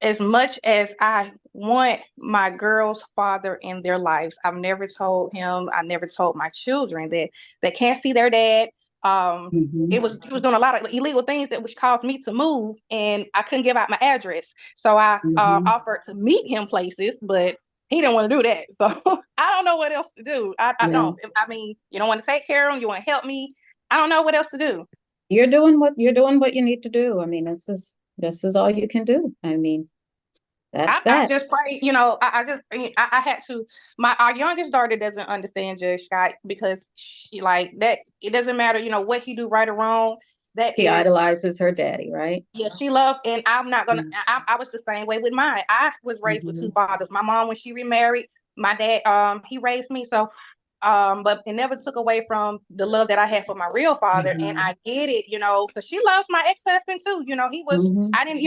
as much as I want my girl's father in their lives, I've never told him, I never told my children that they can't see their dad. He was doing a lot of illegal things that which caused me to move, and I couldn't give out my address. So I offered to meet him places, but he didn't want to do that. So I don't know what else to do. I don't. I mean, you don't want to take care of him. You want to help me. I don't know what else to do. You're doing what you need to do. I mean, this is all you can do. I mean, I just pray, I had to. Our youngest daughter doesn't understand Judge Scott, because she like that. It doesn't matter, what he do, right or wrong. That she idolizes her daddy, right? Yeah, she loves, and I'm not gonna. I was the same way with mine. I was raised with 2 fathers. My mom, when she remarried, my dad, he raised me. So, but it never took away from the love that I had for my real father. And I get it, because she loves my ex-husband too. He was. I didn't,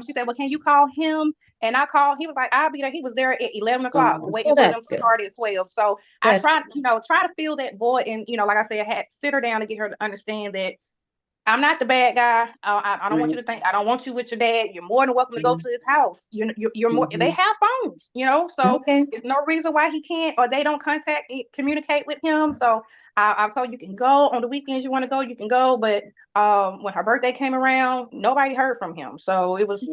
she said, "Well, can you call him?" And I called. He was like, "I'll be there." He was there at 11 o'clock, waiting for them to start at 12. So I tried, try to fill that void, and like I said, I had to sit her down to get her to understand that I'm not the bad guy. I don't want you to think I don't want you with your dad. You're more than welcome to go to his house. You're more. They have phones, so there's no reason why he can't, or they don't communicate with him. So I've told you can go on the weekends. You want to go, you can go. But when her birthday came around, nobody heard from him. So it was.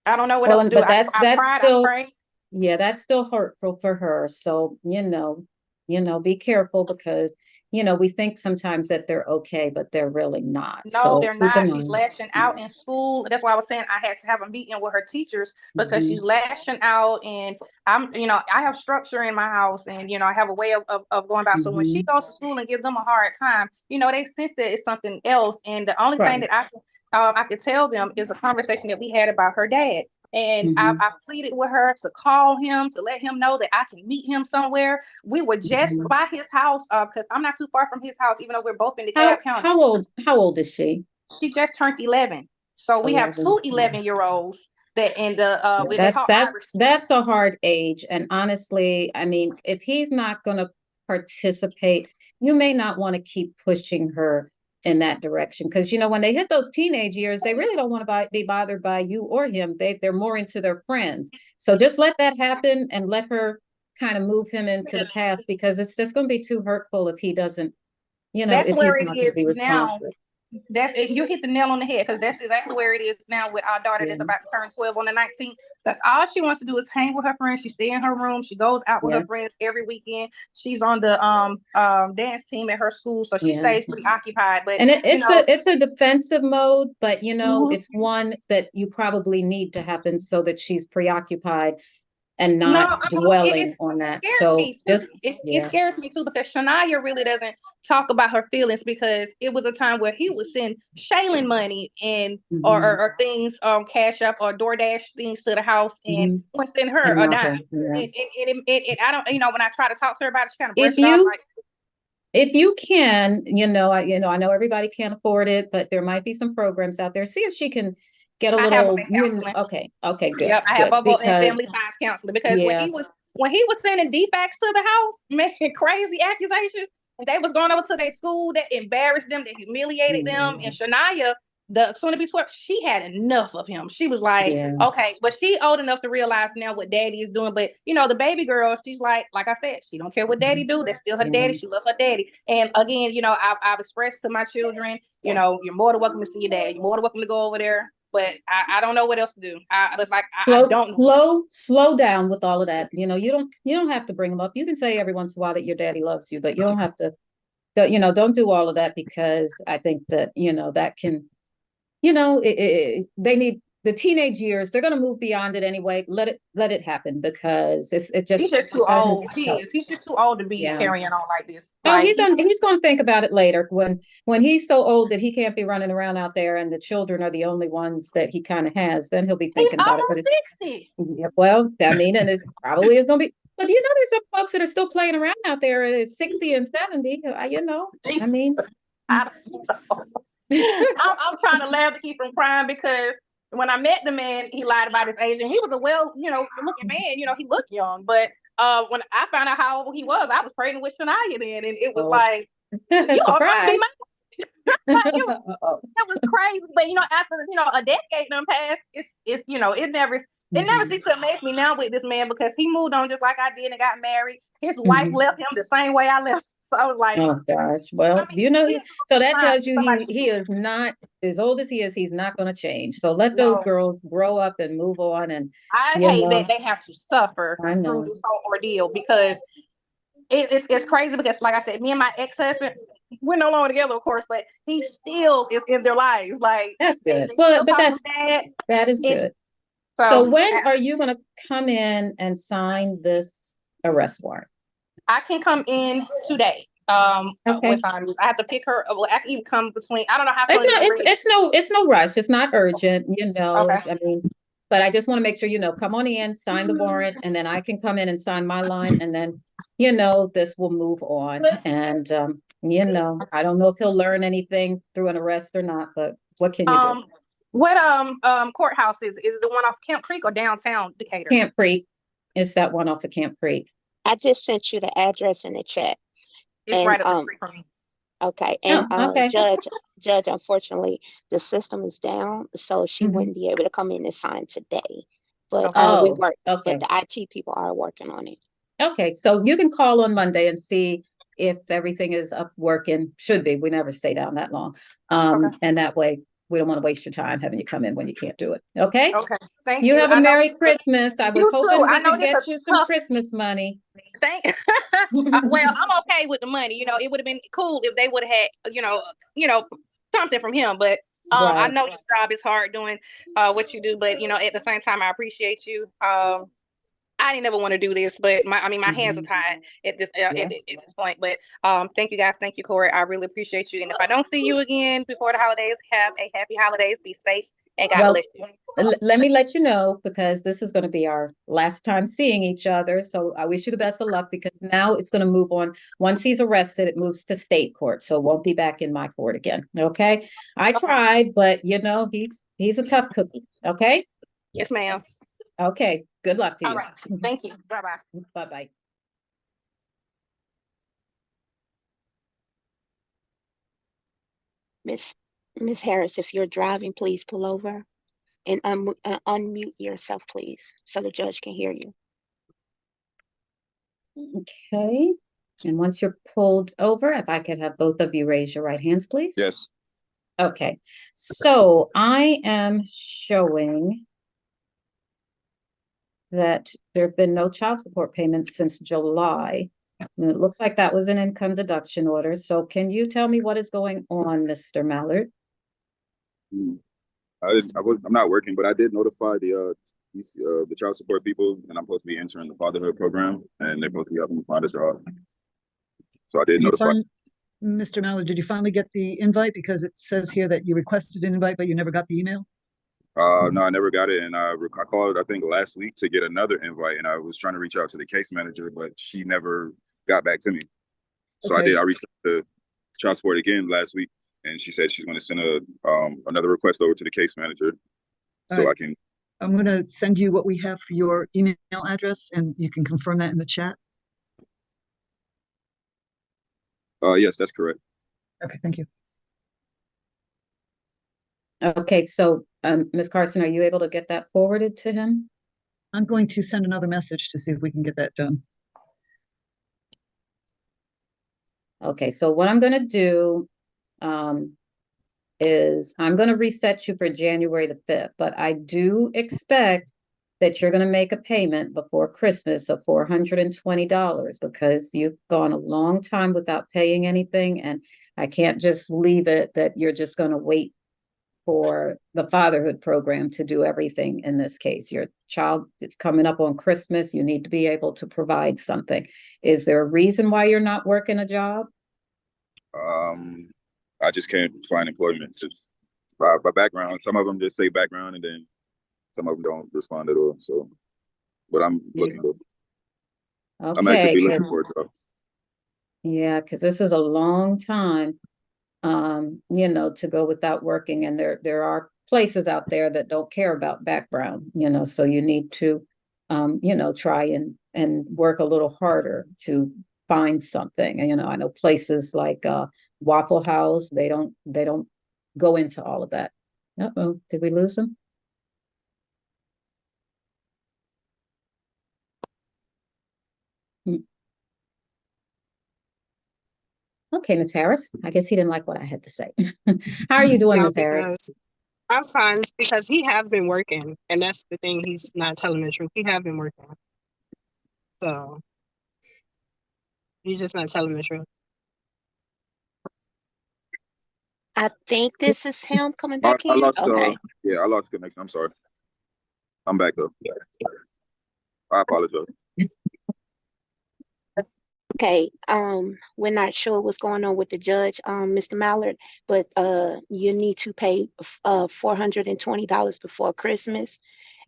I don't know what else to do. But that's still, I prayed. Yeah, that's still hurtful for her. So be careful, because we think sometimes that they're okay, but they're really not. No, so they're not. She's lashing out in school. That's why I was saying I had to have a meeting with her teachers, because she's lashing out, and I have structure in my house, and I have a way of going about. So when she goes to school and gives them a hard time, they sense that it's something else. And the only thing that I could tell them is a conversation that we had about her dad. And I pleaded with her to call him, to let him know that I can meet him somewhere. We were just by his house, because I'm not too far from his house, even though we're both in DeKalb County. How old is she? She just turned 11. So we have 2 11-year-olds that in the that's a hard age. And honestly, I mean, if he's not going to participate, you may not want to keep pushing her in that direction, because when they hit those teenage years, they really don't want to be bothered by you or him. They're more into their friends. So just let that happen, and let her kind of move him into the past, because it's just going to be too hurtful if he doesn't, that's if where he's it not going to be is now. responsive. That's it. You hit the nail on the head because that's exactly where it is now with our daughter that's Yeah. about to turn 12 on the 19th. That's all she wants to do is hang with her friends. She stay in her room. She goes out with Yeah. her friends every weekend. She's on the dance team at her school, so she Yeah. stays pretty occupied. But And you know, it's a defensive mode, but you know, Mhm. it's one that you probably need to happen so that she's preoccupied and no, not dwelling it on that. scares So me too. just It yeah. scares me too because Shania really doesn't talk about her feelings because it was a time where he would send Shaylin money and or things Cash Up or DoorDash things to the house and would send her And a not dime. her. Yeah. I don't, you know, when I try to talk to her about it, she kind of brush If it off you like, if you can, I know everybody can't afford it, but there might be some programs out there. See if she can get a I have little, counseling. okay, good, Yep, I have good. bubble and Because family science counseling because yeah, when he was sending defects to the house, making crazy accusations, and they was going over to their school that embarrassed them, that humiliated them, and Shania, the soon to be 12, she had enough of him. She was like, yeah. okay, but she old enough to realize now what daddy is doing. But you know, the baby girl, she's like I said, she don't care what daddy do. That's still her daddy. She love her daddy. And again, you know, I've expressed to my children, you know, you're more than welcome to see your dad. You're more than welcome to go over there. But I don't know what else to do. I don't know. Slow down with all of that. You know, you don't have to bring them up. You can say every once in a while that your daddy loves you, but you don't have to, don't do all of that because I think that, that can, they need the teenage years. They're going to move beyond it anyway. Let it happen because it just He's just too doesn't old. help. He's just too old to be Yeah. carrying on like this. Oh, Like he's going to think about it later when he's so old that he can't be running around out there and the children are the only ones that he kind of has. Then he'll be he's thinking about it. But almost it's 60. yeah, well, I mean, and it probably is going to be. But there's some folks that are still playing around out there at 60 and 70. I mean, I'm trying to laugh to keep from crying because when I met the man, he lied about his age and he was a looking man. You know, he looked young. But when I found out how old he was, I was pregnant with Shania then, and it was like, you old enough to be mine. It was crazy. But after a decade done passed, it's it never ceased to amaze me now with this man because he moved on just like I did and got married. His wife left him the same way I left. So I was like, oh gosh. Well, so that tells you he is not as old as he is. He's not going to change. So let those girls grow up and move on. And I hate that they have to suffer through this whole ordeal because it's crazy because, like I said, me and my ex-husband, we're no longer together, of course, but he still is in their lives. Like that's good. Well, but that is good. So when are you going to come in and sign this arrest warrant? I can come in today. Okay. What time? I have to pick her. Well, I can even come between. I don't know how. It's no rush. It's not urgent. Okay. I mean, but I just want to make sure come on in, sign the warrant, and then I can come in and sign my line, and then this will move on. And I don't know if he'll learn anything through an arrest or not, but what can you do? What courthouse is the one off Camp Creek or downtown Decatur? Camp Creek. It's that one off the Camp Creek. I just sent you the address in the chat. It's right up the street from me. Okay. And okay. Judge, unfortunately, the system is down, so she wouldn't be able to come in and sign today. But we work. Okay. But the IT people are working on it. Okay, so you can call on Monday and see if everything is up working. Should be. We never stay down that long. And that way we don't want to waste your time having you come in when you can't do it. Okay? Okay. Thank you. You have a Merry Christmas. I was hoping we could get you some tough... Christmas money. Well, I'm okay with the money. It would have been cool if they would have had, something from him. But I know your job is hard doing what you do. But at the same time, I appreciate you. I didn't ever want to do this, but my hands are tied at this point. But thank you guys. Thank you, Corey. I really appreciate you. And if I don't see you again before the holidays, have a happy holidays. Be safe and God bless you. Let me let you know because this is going to be our last time seeing each other. So I wish you the best of luck because now it's going to move on. Once he's arrested, it moves to state court. So it won't be back in my court again. Okay. I tried, but he's a tough cookie. Okay. Yes, ma'am. Okay. Good luck to you. All right. Thank you. Bye-bye. Bye-bye. Miss Harris, if you're driving, please pull over and unmute yourself, please, so the judge can hear you. Okay. And once you're pulled over, if I could have both of you raise your right hands, please. Yes. Okay, so I am showing that there have been no child support payments since July. And it looks like that was an income deduction order. So can you tell me what is going on, Mr. Mallard? I'm not working, but I did notify the child support people, and I'm supposed to be entering the fatherhood program, and they're supposed to be helping me find a job. So I did notify. Mr. Mallard, did you finally get the invite? Because it says here that you requested an invite, but you never got the email. No, I never got it, and I called I think last week to get another invite, and I was trying to reach out to the case manager, but she never got back to me. So Okay. I reached out to child support again last week, and she said she's going to send another request over to the case manager, so I can. I'm going to send you what we have for your email address, and you can confirm that in the chat. Yes, that's correct. Okay, thank you. Okay, so Ms. Carson, are you able to get that forwarded to him? I'm going to send another message to see if we can get that done. Okay, so what I'm going to do is I'm going to reset you for January the 5th, but I do expect that you're going to make a payment before Christmas of $420 because you've gone a long time without paying anything, and I can't just leave it that you're just going to wait for the fatherhood program to do everything in this case. Your child is coming up on Christmas. You need to be able to provide something. Is there a reason why you're not working a job? I just can't find employment. It's by background. Some of them just say background, and then some of them don't respond at all. So, but I'm looking. Okay, I'm actively looking for a job. Yeah, because this is a long time, you know, to go without working, and there are places out there that don't care about background, you know, so you need to, you know, try and work a little harder to find something. And, you know, I know places like Waffle House, they don't go into all of that. Uh-oh, did we lose them? Okay, Ms. Harris, I guess he didn't like what I had to say. How are you doing, No, Ms. Harris? because I'm fine because he have been working, and that's the thing. He's not telling the truth. He have been working, so he's just not telling the truth. I think this is him coming back in. Okay. Yeah, I lost connection. I'm sorry. I'm back though. Yeah. I apologize. Okay, we're not sure what's going on with the judge, Mr. Mallard, but you need to pay $420 before Christmas.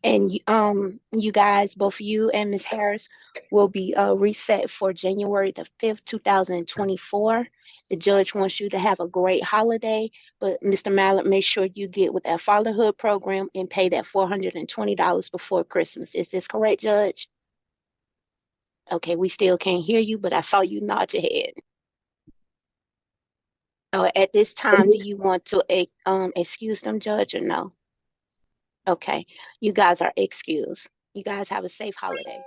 And you guys, both you and Ms. Harris, will be reset for January the 5th, 2024. The judge wants you to have a great holiday, but Mr. Mallard, make sure you get with that fatherhood program and pay that $420 before Christmas. Is this correct, Judge? Okay, we still can't hear you, but I saw you nod your head. At this time, do you want to excuse them, Judge, or no? Okay, you guys are excused. You guys have a safe holiday.